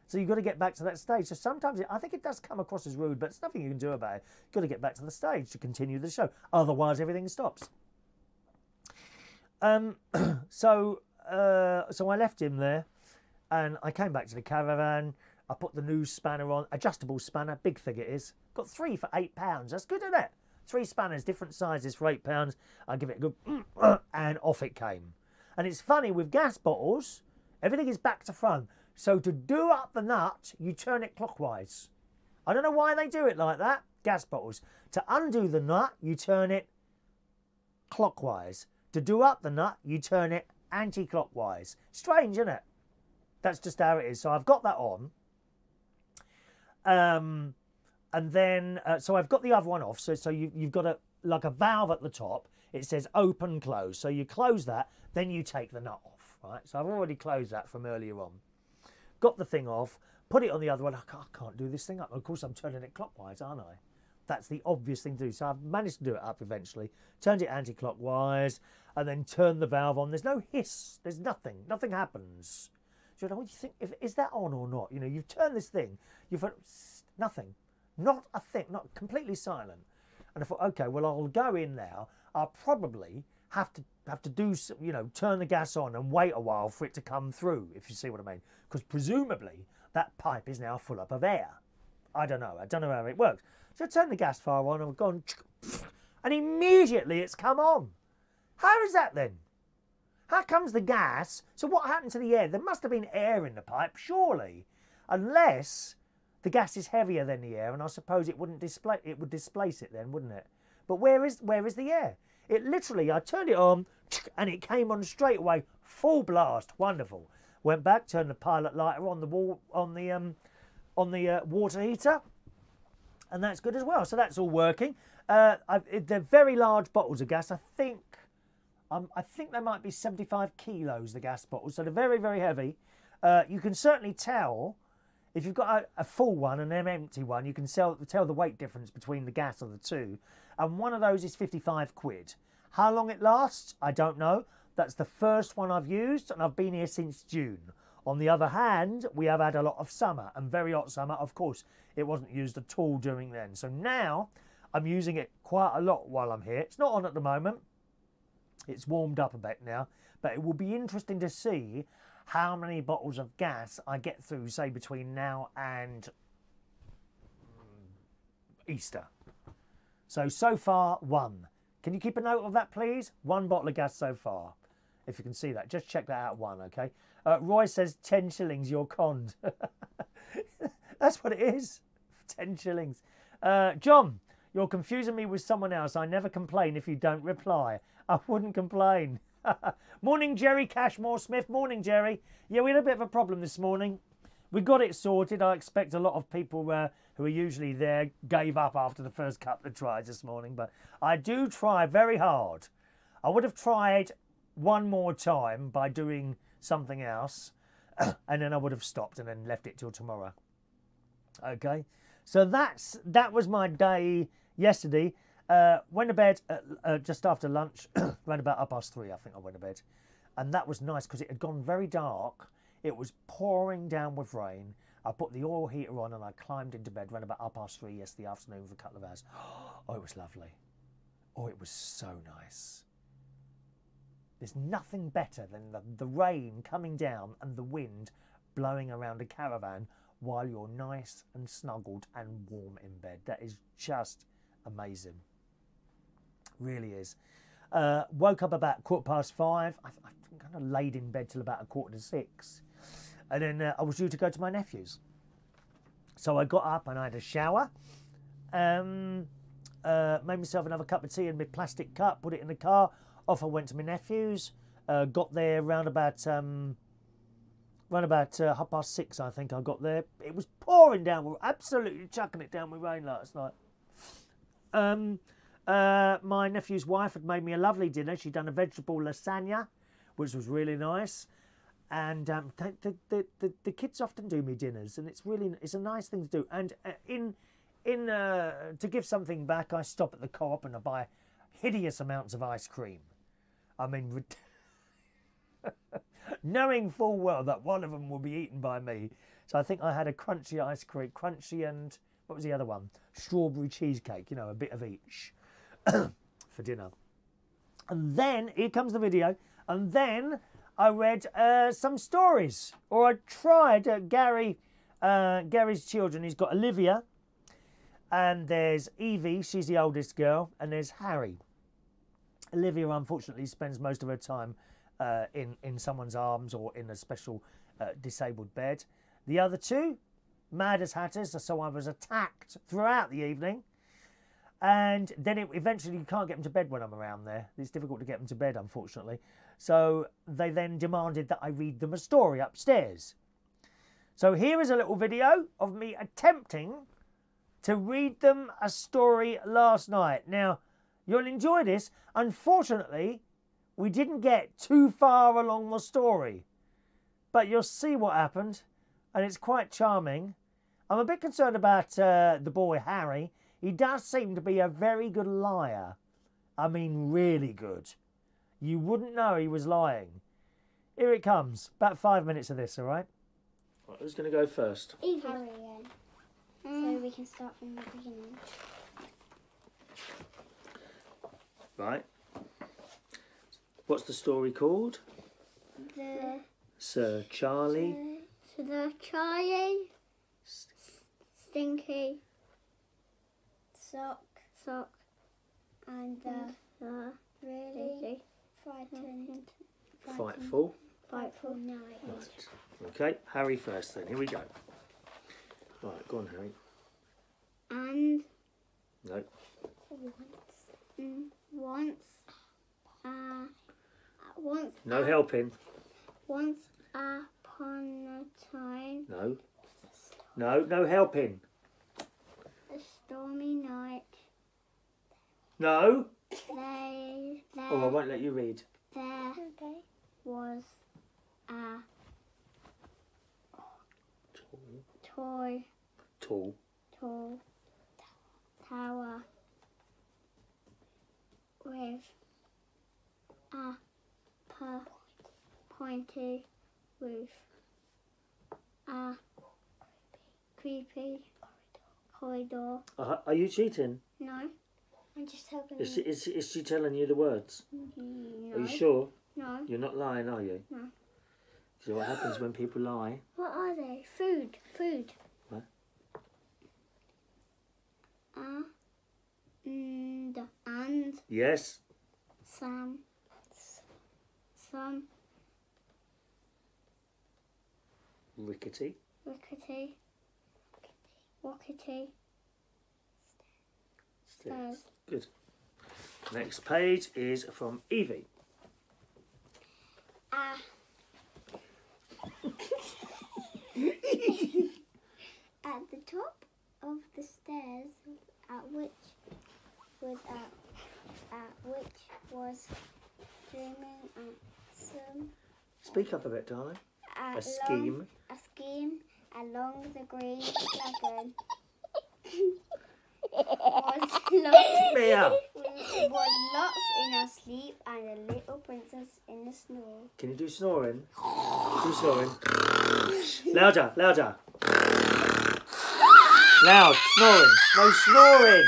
So you've got to get back to that stage. So sometimes I think it does come across as rude, but it's nothing you can do about it. You've got to get back to the stage to continue the show. Otherwise, everything stops. So I left him there, and I came back to the caravan. I put the new spanner on, adjustable spanner, big thing it is. Got 3 for £8. That's good, isn't it? 3 spanners, different sizes for £8. I give it a good, and off it came. And it's funny, with gas bottles, everything is back to front. So to do up the nut, you turn it clockwise. I don't know why they do it like that, gas bottles. To undo the nut, you turn it clockwise. To do up the nut, you turn it anti-clockwise. Strange, isn't it? That's just how it is. So I've got that on. And then, so I've got the other one off. So you've got like a valve at the top. It says open, close. So you close that, then you take the nut off, right? So I've already closed that from earlier on. Got the thing off, put it on the other one. I can't do this thing up. Of course, I'm turning it clockwise, aren't I? That's the obvious thing to do. So I've managed to do it up eventually. Turned it anti-clockwise and then turned the valve on. There's no hiss. There's nothing. Nothing happens. So what do you think? Is that on or not? You know, you've turned this thing. You've nothing. Not a thing. Not completely silent. And I thought, okay, well, I'll go in now. I'll probably have to do some, you know, turn the gas on and wait a while for it to come through, if you see what I mean. Because presumably that pipe is now full up of air. I don't know how it works. So I turned the gas fire on and I've gone, and immediately it's come on. How is that then? How comes the gas? So what happened to the air? There must have been air in the pipe, surely, unless the gas is heavier than the air, and I suppose it would displace it then, wouldn't it? But where is the air? It literally, I turned it on and it came on straight away, full blast, wonderful. Went back, turned the pilot lighter on the wall on the water heater, and that's good as well. So that's all working. They're very large bottles of gas. I think they might be 75 kilos, the gas bottles. So they're very, very heavy. You can certainly tell if you've got a full one and an empty one. You can tell the weight difference between the gas of the two. And one of those is 55 quid. How long it lasts, I don't know. That's the first one I've used, and I've been here since June. On the other hand, we have had a lot of summer, and very hot summer. Of course, it wasn't used at all during then. So now I'm using it quite a lot while I'm here. It's not on at the moment. It's warmed up a bit now, but it will be interesting to see how many bottles of gas I get through, say, between now and Easter. So far, one. Can you keep a note of that, please? One bottle of gas so far. If you can see that, just check that out, one, okay? Roy says 10 shillings, you're conned. That's what it is, 10 shillings. John, you're confusing me with someone else. I never complain if you don't reply. I wouldn't complain. Morning, Jerry Cashmore Smith. Morning, Jerry. Yeah, we had a bit of a problem this morning. We got it sorted. I expect a lot of people who are usually there gave up after the first couple of tries this morning, but I do try very hard. I would have tried one more time by doing something else, and then I would have stopped and then left it till tomorrow. Okay, so that was my day yesterday. Went to bed just after lunch, around about 3:30, I think I went to bed, and that was nice because it had gone very dark. It was pouring down with rain. I put the oil heater on and I climbed into bed around about 3:30 yesterday afternoon for a couple of hours. Oh, it was lovely. Oh, it was so nice. There's nothing better than the rain coming down and the wind blowing around a caravan while you're nice and snuggled and warm in bed. That is just amazing. Really is. Woke up about 5:15. I kind of laid in bed till about 5:45. And then I was due to go to my nephew's. So I got up and I had a shower. Made myself another cup of tea in my plastic cup, put it in the car. Off I went to my nephew's. Got there round about 6:30, I think I got there. It was pouring down, absolutely chucking it down with rain last night. My nephew's wife had made me a lovely dinner. She'd done a vegetable lasagna, which was really nice. And the kids often do me dinners, and it's a nice thing to do. And to give something back, I stop at the Co-op and I buy hideous amounts of ice cream. I mean, knowing full well that one of them will be eaten by me. So I think I had a crunchy ice cream, crunchy, and what was the other one? Strawberry cheesecake, you know, a bit of each for dinner. And then, here comes the video, and then I read some stories, or I tried. Gary's children, he's got Olivia, and there's Evie, she's the oldest girl, and there's Harry. Olivia, unfortunately, spends most of her time in someone's arms or in a special disabled bed. The other two, mad as hatters, so I was attacked throughout the evening. And then eventually you can't get them to bed when I'm around there. It's difficult to get them to bed, unfortunately. So they then demanded that I read them a story upstairs. So here is a little video of me attempting to read them a story last night. Now, you'll enjoy this. Unfortunately, we didn't get too far along the story, but you'll see what happened, and it's quite charming. I'm a bit concerned about the boy, Harry. He does seem to be a very good liar. I mean, really good. You wouldn't know he was lying. Here it comes. About 5 minutes of this, all right? Right, who's going to go first? Harry again. So we can start from the beginning. Right. What's the story called? Sir Charlie. Sir Charlie. Stinky. Sock. And really frightened. Frightful night. Right. Okay, Harry first then. Here we go. Right, go on, Harry. And No. once No helping. Once upon a time. No. No helping. A stormy night. No. There Oh, I won't let you read. was a tall tower with a pointy roof, a creepy corridor. Are you cheating? No, I'm just helping. Is she telling you the words? No. Are you sure? No. You're not lying, are you? No. So what happens when people lie? What are they? Food. What? And Yes. some Rickety. Rockety Stairs. Good. Next page is from Evie. At the top of the stairs, which was dreaming some. Speak up a bit, darling. A scheme along the green dragon. was lost in a sleep and a little princess in a snore. Can you do snoring? Do snoring. Louder. Loud. Snoring. No snoring.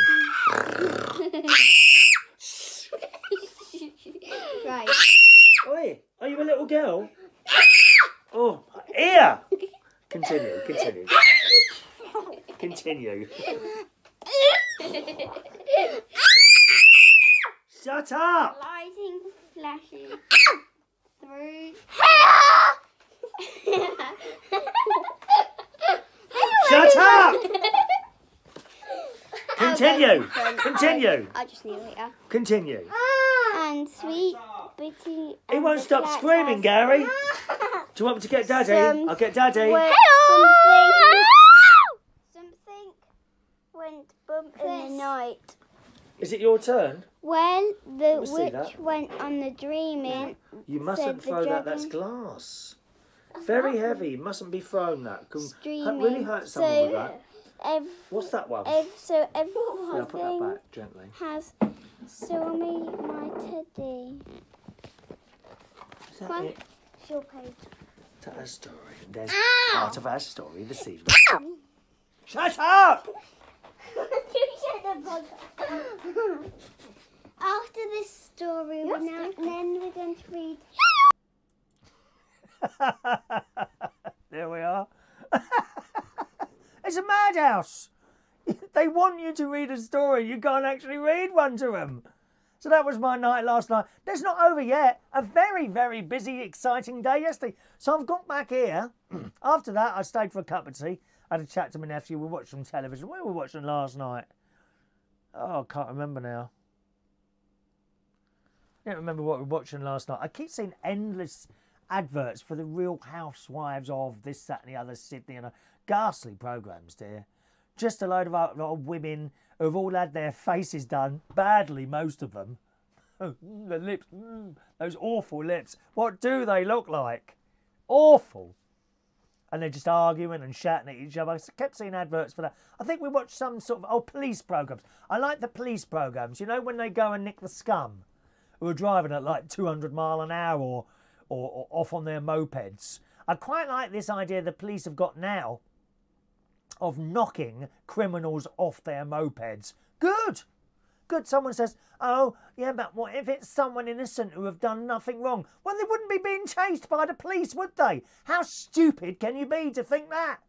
Right. Oi, are you a little girl? Oh, ear. Continue. Shut up! Lightning flashing through. Shut up! Continue. I just need it. Continue. And sweet Bitty. He won't stop screaming, Gary. Do you want me to get Daddy? I'll get Daddy. Something went bump in the night. Is it your turn? Well, the witch went on the dreaming. You mustn't throw that. That's glass. Very heavy. You mustn't be thrown that. Can really hurt someone with that. What's that one? So Yeah, put that everything back gently. has saw me my teddy. Is that it? Your page. To our story. There's part of our story this evening. Shut up! After this story, then we're going to read. There we are. It's a madhouse. They want you to read a story. You can't actually read one to them. So that was my night last night. That's not over yet. A very, very busy, exciting day yesterday. So I've got back here. After that, I stayed for a cup of tea. I had a chat to my nephew. We watched some television. What were we watching last night? Oh, I can't remember now. I don't remember what we were watching last night. I keep seeing endless adverts for the Real Housewives of this, that and the other, Sydney, and ghastly programmes, dear. just a load of women who've all had their faces done, badly, most of them. The lips, those awful lips. What do they look like? Awful. And they're just arguing and shouting at each other. I kept seeing adverts for that. I think we watched some sort of police programmes. I like the police programmes. You know, when they go and nick the scum who are driving at like 200 mile an hour or off on their mopeds. I quite like this idea the police have got now of knocking criminals off their mopeds. Good. Good. Someone says, oh, yeah, but what if it's someone innocent who have done nothing wrong? Well, they wouldn't be being chased by the police, would they? How stupid can you be to think that?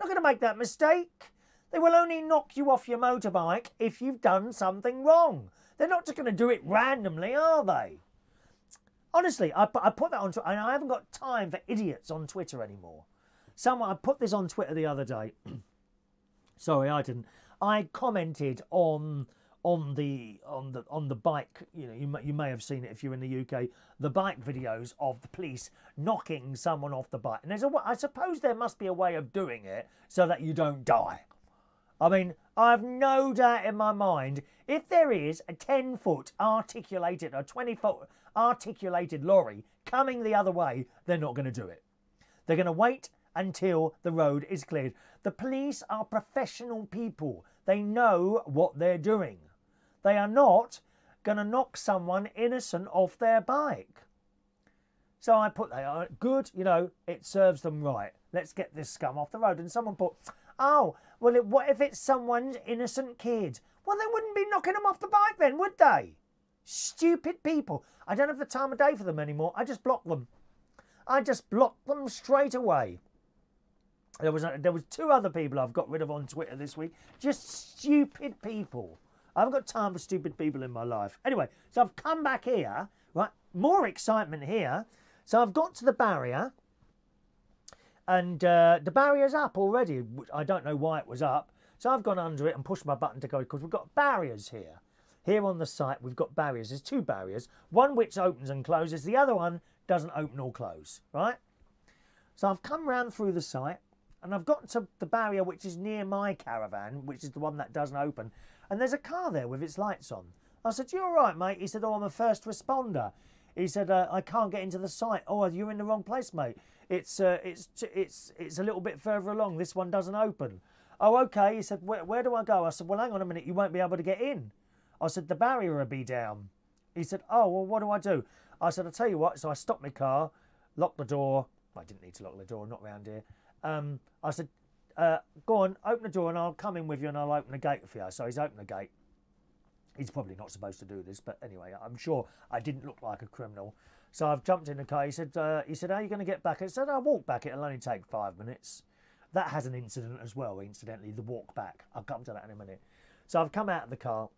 Not going to make that mistake. They will only knock you off your motorbike if you've done something wrong. They're not just going to do it randomly, are they? Honestly, I put that on Twitter, and I haven't got time for idiots on Twitter anymore. I put this on Twitter the other day. Sorry, I didn't. I commented on the bike. You know, you may have seen it if you're in the UK. The bike videos of the police knocking someone off the bike, and I suppose there must be a way of doing it so that you don't die. I mean, I have no doubt in my mind, if there is a 10-foot articulated, a 20-foot articulated lorry coming the other way, they're not going to do it. They're going to wait until the road is cleared. The police are professional people. They know what they're doing. They are not going to knock someone innocent off their bike. So I put that, good, you know, it serves them right. Let's get this scum off the road. And someone put, oh, well, what if it's someone's innocent kid? Well, they wouldn't be knocking them off the bike then, would they? Stupid people. I don't have the time of day for them anymore. I just block them. I just block them straight away. There was 2 other people I've got rid of on Twitter this week. Just stupid people. I haven't got time for stupid people in my life. Anyway, so I've come back here, right? More excitement here. So I've got to the barrier. And the barrier's up already. I don't know why it was up. So I've gone under it and pushed my button to go, because we've got barriers here. Here on the site, we've got barriers. There's 2 barriers. One which opens and closes. The other one doesn't open or close, right? So I've come round through the site, and I've got to the barrier which is near my caravan, which is the one that doesn't open. And there's a car there with its lights on. I said, you all right, mate? He said, oh, I'm a first responder. He said, I can't get into the site. Oh, you're in the wrong place, mate. It's a little bit further along. This one doesn't open. Oh, okay. He said, where do I go? I said, well, hang on a minute. You won't be able to get in. I said, the barrier will be down. He said, oh, well, what do I do? I said, I'll tell you what. So I stopped my car, locked the door. I didn't need to lock the door, not round here. I said, go on, open the door and I'll come in with you and I'll open the gate for you. So he's opened the gate. He's probably not supposed to do this, but anyway, I'm sure I didn't look like a criminal. So I've jumped in the car. He said, how are you going to get back? I said, I'll walk back. It'll only take 5 minutes. That has an incident as well, incidentally, the walk back. I'll come to that in a minute. So I've come out of the car.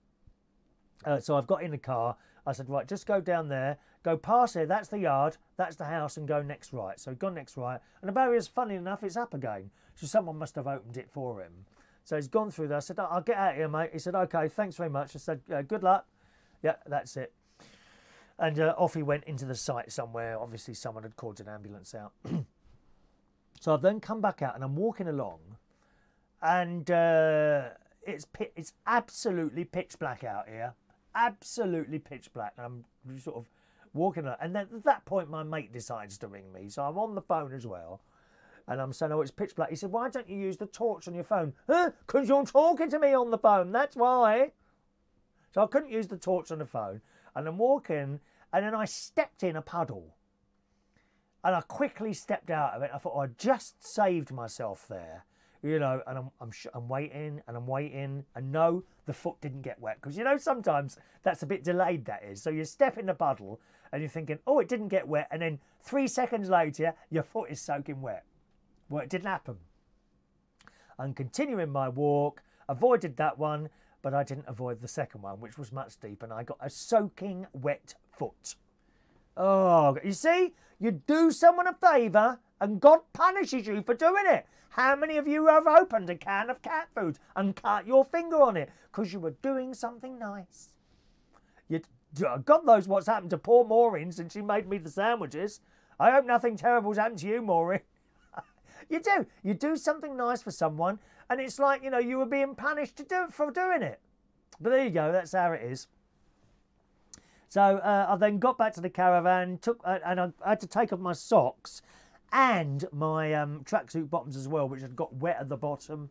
So I've got in the car. I said, right, just go down there, go past there. That's the yard, that's the house, and go next right. So he's gone next right. And the barrier's, funny enough, it's up again. So someone must have opened it for him. So he's gone through there. I said, I'll get out of here, mate. He said, OK, thanks very much. I said, good luck. Yeah, that's it. And off he went into the site somewhere. Obviously, someone had called an ambulance out. So I've then come back out and I'm walking along. And it's absolutely pitch black out here. Absolutely pitch black. And I'm sort of walking along. And then at that point, my mate decides to ring me. So I'm on the phone as well. And I'm saying, oh, it's pitch black. He said, why don't you use the torch on your phone? Because you're talking to me on the phone. That's why. So I couldn't use the torch on the phone. And I'm walking, and then I stepped in a puddle. And I quickly stepped out of it. I thought, oh, I just saved myself there. You know, and I'm waiting, and I'm waiting. And no, the foot didn't get wet. Because, you know, sometimes that's a bit delayed, that is. So you step in the puddle, and you're thinking, oh, it didn't get wet. And then 3 seconds later, your foot is soaking wet. Well, it didn't happen. I'm continuing my walk, avoided that one, but I didn't avoid the second one, which was much deeper, and I got a soaking wet foot. Oh, you see? You do someone a favour, and God punishes you for doing it. How many of you have opened a can of cat food and cut your finger on it because you were doing something nice? God knows what's happened to poor Maureen since she made me the sandwiches. I hope nothing terrible's happened to you, Maureen. You do something nice for someone And it's like, you know, you were being punished for doing it. But there you go, that's how it is. So I then got back to the caravan, and I had to take off my socks and my tracksuit bottoms as well, which had got wet at the bottom.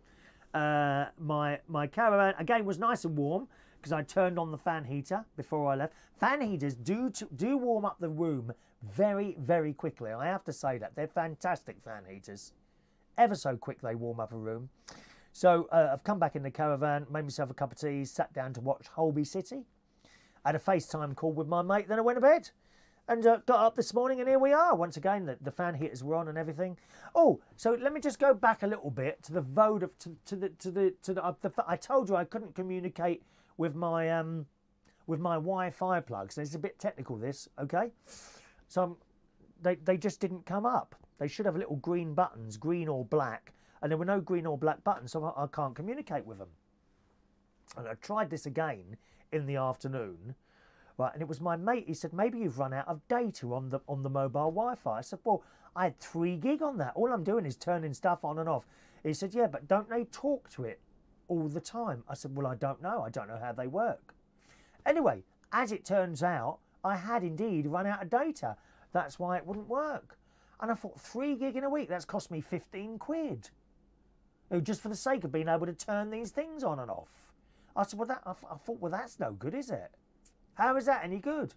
My caravan, again, was nice and warm because I turned on the fan heater before I left. Fan heaters do warm up the room very, very quickly. I have to say that. They're fantastic fan heaters. Ever so quick they warm up a room. So I've come back in the caravan, made myself a cup of tea, sat down to watch Holby City. I had a FaceTime call with my mate, then I went to bed. And got up this morning, and here we are. Once again, the fan heaters were on and everything. Oh, so let me just go back a little bit to the vote I told you I couldn't communicate with my Wi-Fi plugs. It's a bit technical, this, okay? So they just didn't come up. They should have little green buttons, green or black, and there were no green or black buttons, so I can't communicate with them. And I tried this again in the afternoon. Right, and it was my mate. He said, maybe you've run out of data on the mobile Wi-Fi. I said, well, I had 3 gig on that. All I'm doing is turning stuff on and off. He said, yeah, but don't they talk to it all the time? I said, well, I don't know. I don't know how they work. Anyway, as it turns out, I had indeed run out of data. That's why it wouldn't work. And I thought, 3 gig in a week, that's cost me 15 quid. Just for the sake of being able to turn these things on and off. I said, well, I thought, well, that's no good, is it? How is that any good?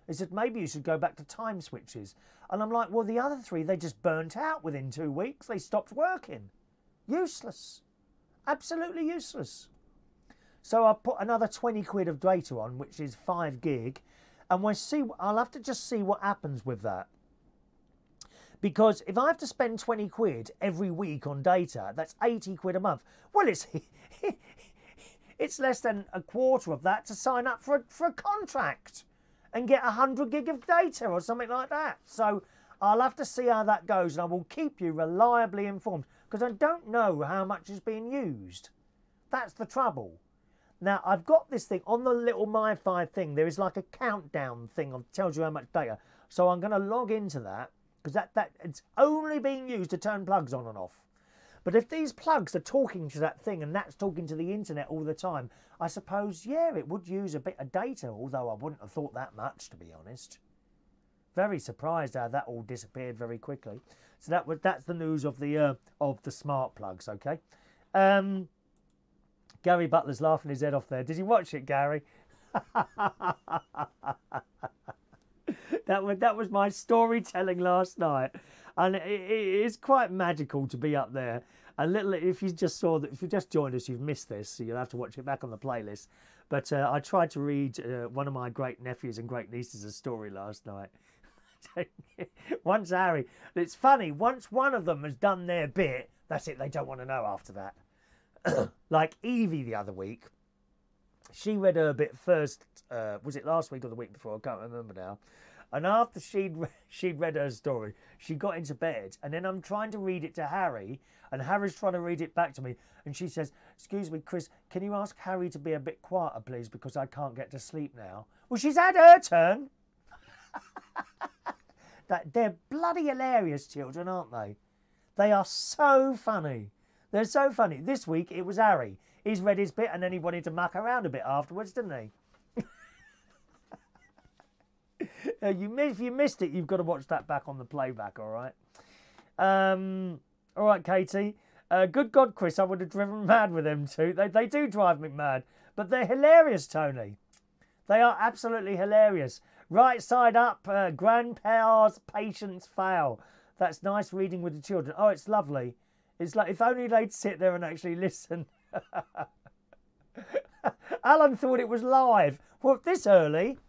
He said, maybe you should go back to time switches. And I'm like, well, the other 3, they just burnt out within 2 weeks. They stopped working. Useless. Absolutely useless. So I put another 20 quid of data on, which is 5 gig. And I'll have to just see what happens with that. Because if I have to spend 20 quid every week on data, that's 80 quid a month. Well, it's less than a quarter of that to sign up for a contract and get 100 gig of data or something like that. So I'll have to see how that goes, and I will keep you reliably informed because I don't know how much is being used. That's the trouble. Now, I've got this thing on the little MiFi thing. There is like a countdown thing that tells you how much data. So I'm going to log into that because that it's only being used to turn plugs on and off. But if these plugs are talking to that thing and that's talking to the internet all the time, I suppose, yeah, it would use a bit of data, although I wouldn't have thought that much, to be honest. Very surprised how that all disappeared very quickly. So that's the news of the smart plugs, okay? Gary Butler's laughing his head off there. Did you watch it, Gary? That was my storytelling last night. And it is quite magical to be up there. If you just joined us, you've missed this, so you'll have to watch it back on the playlist. But I tried to read one of my great nephews and great nieces a story last night. Once Harry, it's funny, once one of them has done their bit, that's it, they don't want to know after that. Like Evie the other week, she read her bit first, was it last week or the week before? I can't remember now. And after she'd read her story, she got into bed, and then I'm trying to read it to Harry, and Harry's trying to read it back to me, and she says, excuse me, Chris, can you ask Harry to be a bit quieter, please, because I can't get to sleep now? Well, she's had her turn. They're bloody hilarious children, aren't they? They are so funny. They're so funny. This week, it was Harry. He's read his bit, and then he wanted to muck around a bit afterwards, didn't he? If you missed it, you've got to watch that back on the playback, all right? All right, Katie. Good God, Chris, I would have driven mad with them too. They do drive me mad, but they're hilarious, Tony. They are absolutely hilarious. Right side up, grandpa's patience fail. That's nice reading with the children. Oh, it's lovely. It's like, if only they'd sit there and actually listen. Alan thought it was live. What, this early?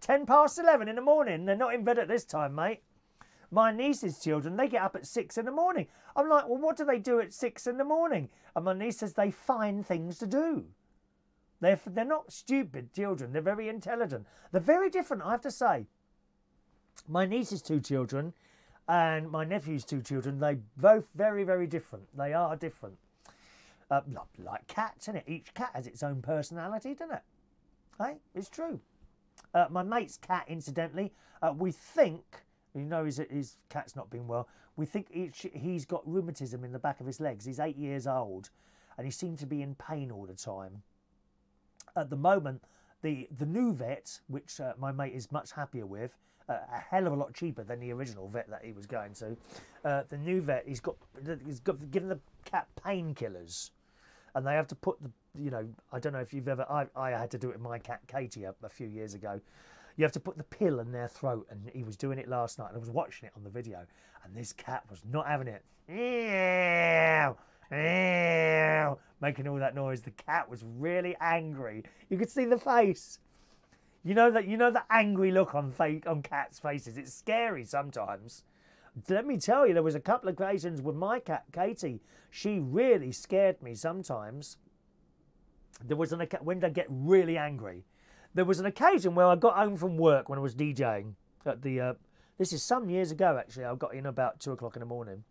11:10 in the morning. They're not in bed at this time, mate. My niece's children, they get up at 6 in the morning. I'm like, well, what do they do at 6 in the morning? And my niece says they find things to do. They're not stupid children. They're very intelligent. They're very different, I have to say. My niece's 2 children and my nephew's 2 children, they both very, very different. They are different. Like cats, innit? Each cat has its own personality, doesn't it? Hey, it's true. My mate's cat, incidentally, we think You know his cat's not been well. We think he's got rheumatism in the back of his legs. He's 8 years old, and he seems to be in pain all the time. At the moment, the new vet, which my mate is much happier with, a hell of a lot cheaper than the original vet that he was going to. The new vet, he's got given the cat painkillers, and they have to put the, you know, I don't know if you've ever, I had to do it with my cat Katie a few years ago. You have to put the pill in their throat, and he was doing it last night, and I was watching it on the video, and this cat was not having it. Ew, ew, making all that noise. The cat was really angry. You could see the face. You know the angry look on cats' faces. It's scary sometimes. Let me tell you, there was a couple of occasions with my cat Katie. She really scared me sometimes. There was when they get really angry. There was an occasion where I got home from work when I was DJing at the. This is some years ago actually. I got in about 2 o'clock in the morning,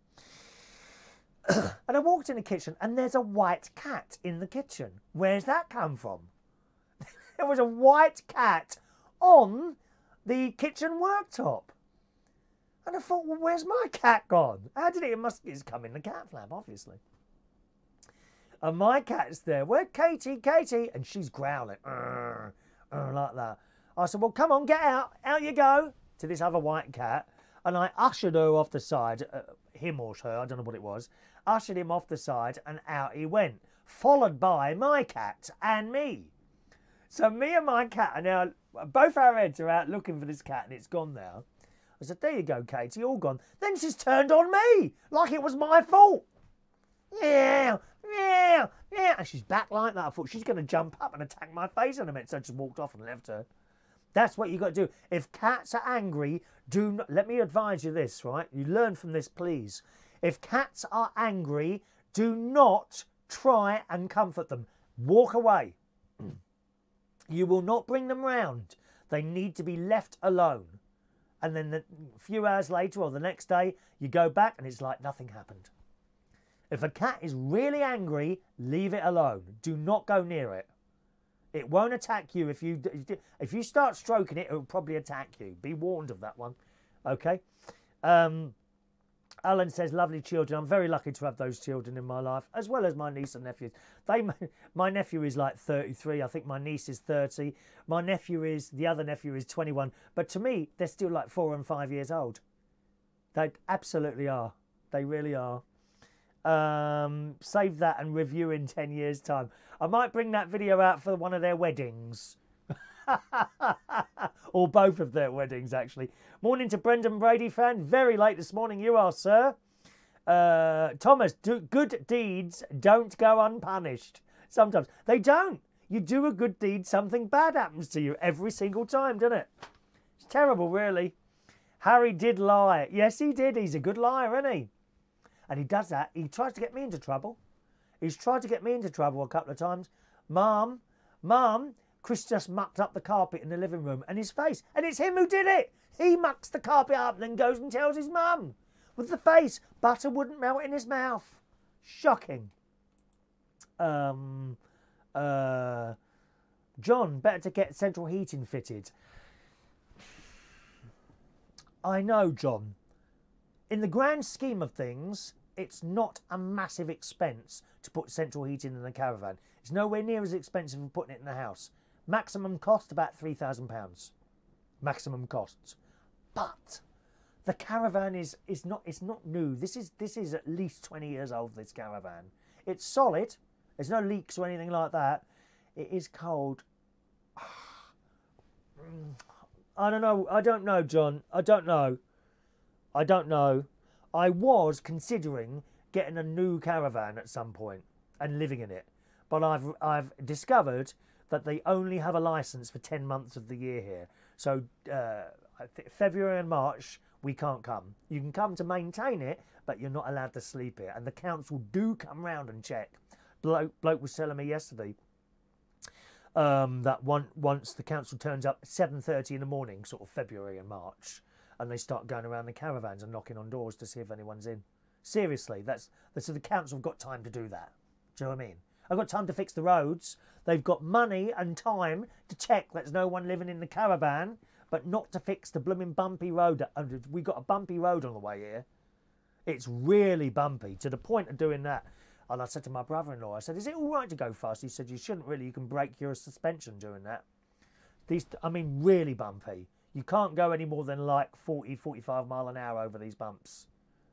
and I walked in the kitchen, and there's a white cat in the kitchen. Where's that come from? There was a white cat on the kitchen worktop, and I thought, well, where's my cat gone? How did it? It's come in the cat flap, obviously. And my cat's there. Where Katie? Katie, and she's growling. Like that. I said, well, come on, get out. Out you go. To this other white cat. And I ushered her off the side. Him or her, I don't know what it was. Ushered him off the side, and out he went. Followed by my cat and me. So me and my cat are now, both our heads are out looking for this cat, and it's gone now. I said, there you go, Katie, all gone. Then she's turned on me, like it was my fault. Yeah, yeah, yeah. And she's back like that. I thought she's going to jump up and attack my face in a minute, so I just walked off and left her. That's what you got to do. If cats are angry, do not, let me advise you this, right? You learn from this, please. If cats are angry, do not try and comfort them. Walk away. You will not bring them round. They need to be left alone. And then a few hours later or the next day, you go back and it's like nothing happened. If a cat is really angry, leave it alone. Do not go near it. It won't attack you. If you start stroking it, it will probably attack you. Be warned of that one. Okay? Alan says, lovely children. I'm very lucky to have those children in my life, as well as my niece and nephews. My nephew is like 33. I think my niece is 30. The other nephew is 21. But to me, they're still like 4 and 5 years old. They absolutely are. They really are. Save that and review in 10 years' time. I might bring that video out for one of their weddings. Or both of their weddings, actually. Morning to Brendan Brady fan. Very late this morning you are, sir. Thomas, good deeds don't go unpunished. Sometimes. They don't. You do a good deed, something bad happens to you every single time, doesn't it? It's terrible, really. Harry did lie. Yes, he did. He's a good liar, isn't he? And he does that. He tries to get me into trouble. He's tried to get me into trouble a couple of times. Mum, Chris just mucked up the carpet in the living room, and his face. And it's him who did it. He mucks the carpet up and then goes and tells his mum. With the face. Butter wouldn't melt in his mouth. Shocking. John, better to get central heating fitted. I know, John. In the grand scheme of things, it's not a massive expense to put central heating in the caravan. It's nowhere near as expensive as putting it in the house. Maximum cost about £3,000. Maximum costs. But the caravan is not new. This is at least 20 years old, this caravan. It's solid. There's no leaks or anything like that. It is cold. I don't know, John. I don't know. I was considering getting a new caravan at some point and living in it. But I've discovered that they only have a licence for 10 months of the year here. So I think February and March, we can't come. You can come to maintain it, but you're not allowed to sleep here. And the council do come round and check. Bloke was telling me yesterday that once the council turns up at 7:30 in the morning, sort of February and March, and they start going around the caravans and knocking on doors to see if anyone's in. Seriously, so the council have got time to do that. Do you know what I mean? I've got time to fix the roads. They've got money and time to check there's no one living in the caravan, but not to fix the blooming bumpy road. We got a bumpy road on the way here. It's really bumpy to the point of doing that. And I said to my brother-in-law, I said, is it all right to go fast? He said, you shouldn't really. You can break your suspension doing that. I mean, really bumpy. You can't go any more than like 40, 45 mile an hour over these bumps.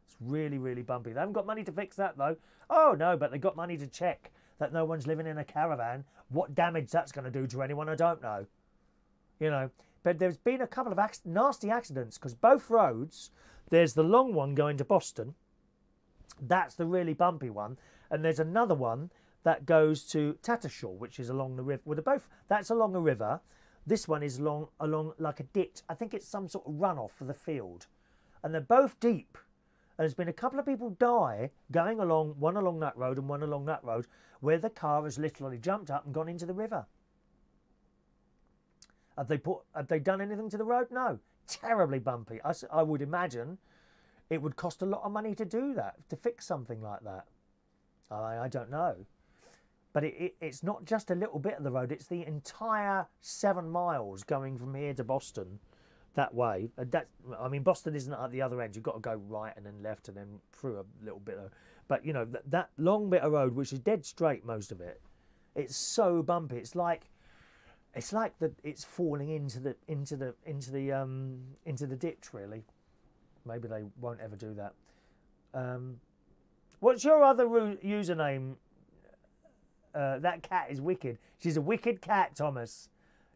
It's really, really bumpy. They haven't got money to fix that, though. Oh, no, but they've got money to check that no one's living in a caravan. What damage that's going to do to anyone, I don't know. You know, but there's been a couple of nasty accidents because both roads, there's the long one going to Boston. That's the really bumpy one. And there's another one that goes to Tattershall, which is along the river. Well, they're both, that's along a river. This one is along like a ditch. I think it's some sort of runoff for the field. And they're both deep. And there's been a couple of people die going along, one along that road and one along that road, where the car has literally jumped up and gone into the river. Have they done anything to the road? No. Terribly bumpy. I would imagine it would cost a lot of money to do that, to fix something like that. I don't know. But it's not just a little bit of the road. It's the entire 7 miles going from here to Boston that way. I mean, Boston isn't at the other end. You've got to go right and then left and then through a little bit of... But, you know, that long bit of road, which is dead straight, most of it, it's so bumpy. It's like it's falling into the ditch, really. Maybe they won't ever do that. What's your other username? That cat is wicked. She's a wicked cat, Thomas.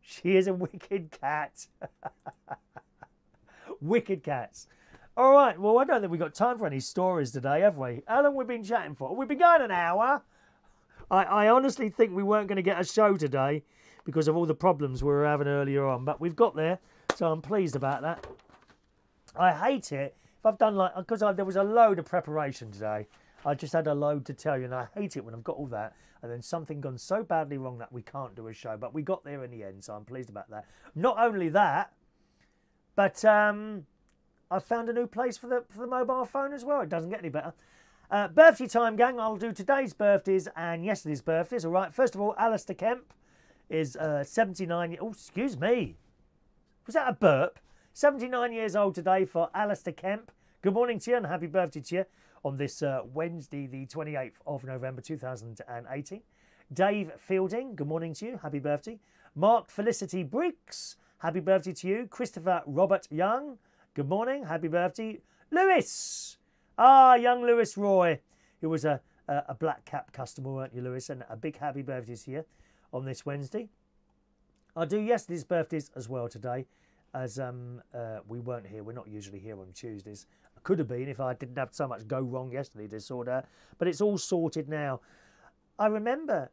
She is a wicked cat. Wicked cats. All right, well, I don't think we've got time for any stories today, have we? How long have we been chatting for? We've been going an hour. I honestly think we weren't going to get a show today because of all the problems we were having earlier on, but we've got there, so I'm pleased about that. I hate it if I've done like, because there was a load of preparation today. I just had a load to tell you, and I hate it when I've got all that, and then something gone so badly wrong that we can't do a show. But we got there in the end, so I'm pleased about that. Not only that, but I found a new place for the mobile phone as well. It doesn't get any better. Birthday time, gang. I'll do today's birthdays and yesterday's birthdays. All right. First of all, Alastair Kemp is 79. Oh, excuse me. Was that a burp? 79 years old today for Alastair Kemp. Good morning to you and happy birthday to you on this Wednesday, the 28th of November 2018. Dave Fielding, good morning to you. Happy birthday. Mark Felicity Briggs, happy birthday to you. Christopher Robert Young, good morning. Happy birthday. Lewis. Young Lewis Roy. He was a Black Cap customer, weren't you, Lewis? And a big happy birthday to you on this Wednesday. I'll do yesterday's birthdays as well today, as we weren't here. We're not usually here on Tuesdays. I could have been if I didn't have so much go wrong yesterday to sort out. But it's all sorted now. I remember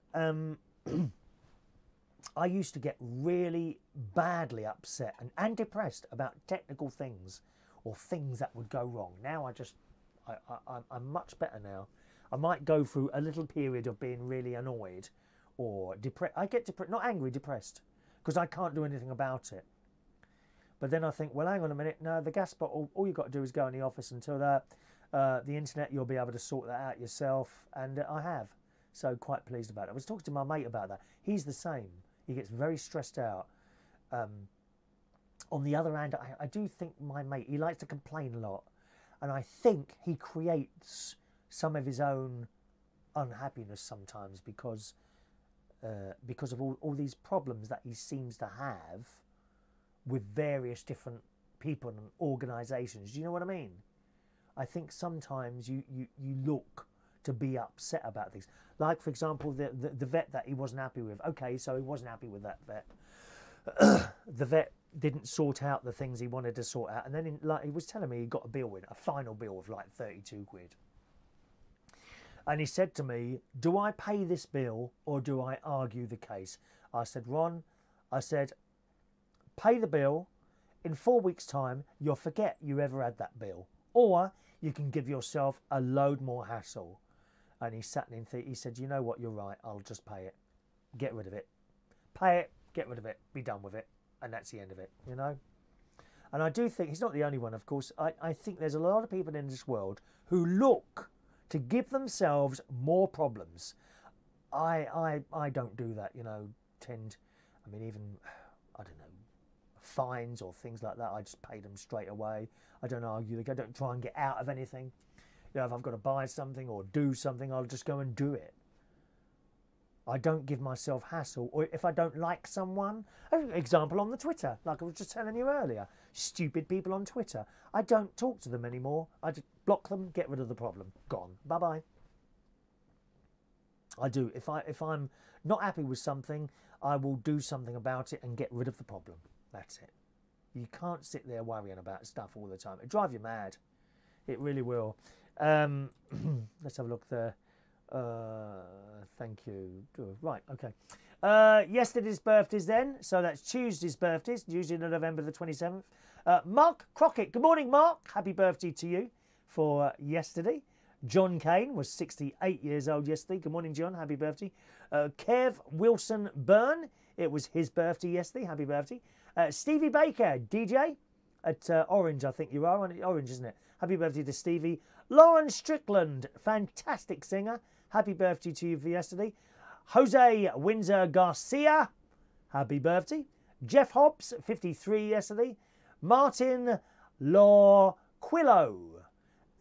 I used to get really badly upset and depressed about technical things or things that would go wrong. Now I'm much better now. I might go through a little period of being really annoyed or depressed. I get depressed, not angry, depressed, because I can't do anything about it. But then I think, well, hang on a minute. No, the gas bottle, all you've got to do is go in the office until the internet, you'll be able to sort that out yourself. And I have. So quite pleased about it. I was talking to my mate about that. He's the same. He gets very stressed out. On the other hand, I do think my mate, he likes to complain a lot. And I think he creates some of his own unhappiness sometimes because of all these problems that he seems to have with various different people and organisations. Do you know what I mean? I think sometimes you look to be upset about things. Like, for example, the vet that he wasn't happy with. Okay, so he wasn't happy with that vet. The vet didn't sort out the things he wanted to sort out. And then he was telling me he got a final bill of like 32 quid. And he said to me, do I pay this bill or do I argue the case? I said, Ron, I said, pay the bill. In 4 weeks' time, you'll forget you ever had that bill. Or you can give yourself a load more hassle. And he sat and he said, you know what, you're right, I'll just pay it. Get rid of it. Pay it, get rid of it, be done with it. And that's the end of it, you know? And I do think, he's not the only one, of course. I think there's a lot of people in this world who look to give themselves more problems. I don't do that, you know, I mean, even, I don't know, fines or things like that, I just pay them straight away. I don't argue. I don't try and get out of anything. You know, if I've got to buy something or do something, I'll just go and do it. I don't give myself hassle. Or if I don't like someone, example on the Twitter, like I was just telling you earlier, stupid people on Twitter. I don't talk to them anymore. I just block them, get rid of the problem. Gone. Bye-bye. I do. If I'm not happy with something, I will do something about it and get rid of the problem. That's it. You can't sit there worrying about stuff all the time. It drives you mad. It really will. Let's have a look there. Thank you. Right, okay. Yesterday's birthdays then. So that's Tuesday's birthdays, Tuesday, November the 27th. Mark Crockett. Good morning, Mark. Happy birthday to you for yesterday. John Kane was 68 years old yesterday. Good morning, John. Happy birthday. Kev Wilson Byrne. It was his birthday yesterday. Happy birthday. Stevie Baker, DJ at Orange, I think you are. Orange, isn't it? Happy birthday to Stevie. Lauren Strickland, fantastic singer. Happy birthday to you for yesterday. Jose Windsor Garcia. Happy birthday. Geoff Hobbs, 53 yesterday. Martin Lorquillo.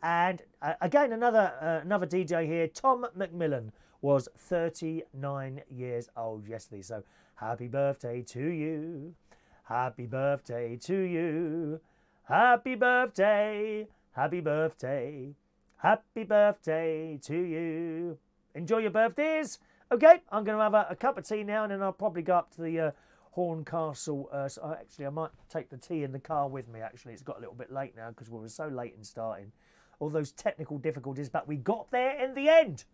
And again, another DJ here, Tom McMillan, was 39 years old yesterday. So happy birthday to you. Happy birthday to you. Happy birthday. Happy birthday. Happy birthday to you. Enjoy your birthdays. Okay, I'm going to have a cup of tea now, and then I'll probably go up to the Horncastle. So actually, I might take the tea in the car with me, actually. It's got a little bit late now because we were so late in starting. All those technical difficulties, but we got there in the end.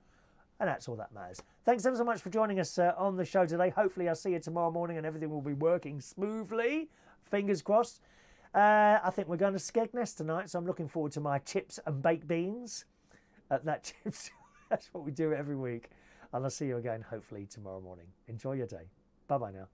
And that's all that matters. Thanks ever so much for joining us on the show today. Hopefully I'll see you tomorrow morning and everything will be working smoothly. Fingers crossed. I think we're going to Skegness tonight, so I'm looking forward to my chips and baked beans at that chips. That's what we do every week. And I'll see you again, hopefully, tomorrow morning. Enjoy your day. Bye-bye now.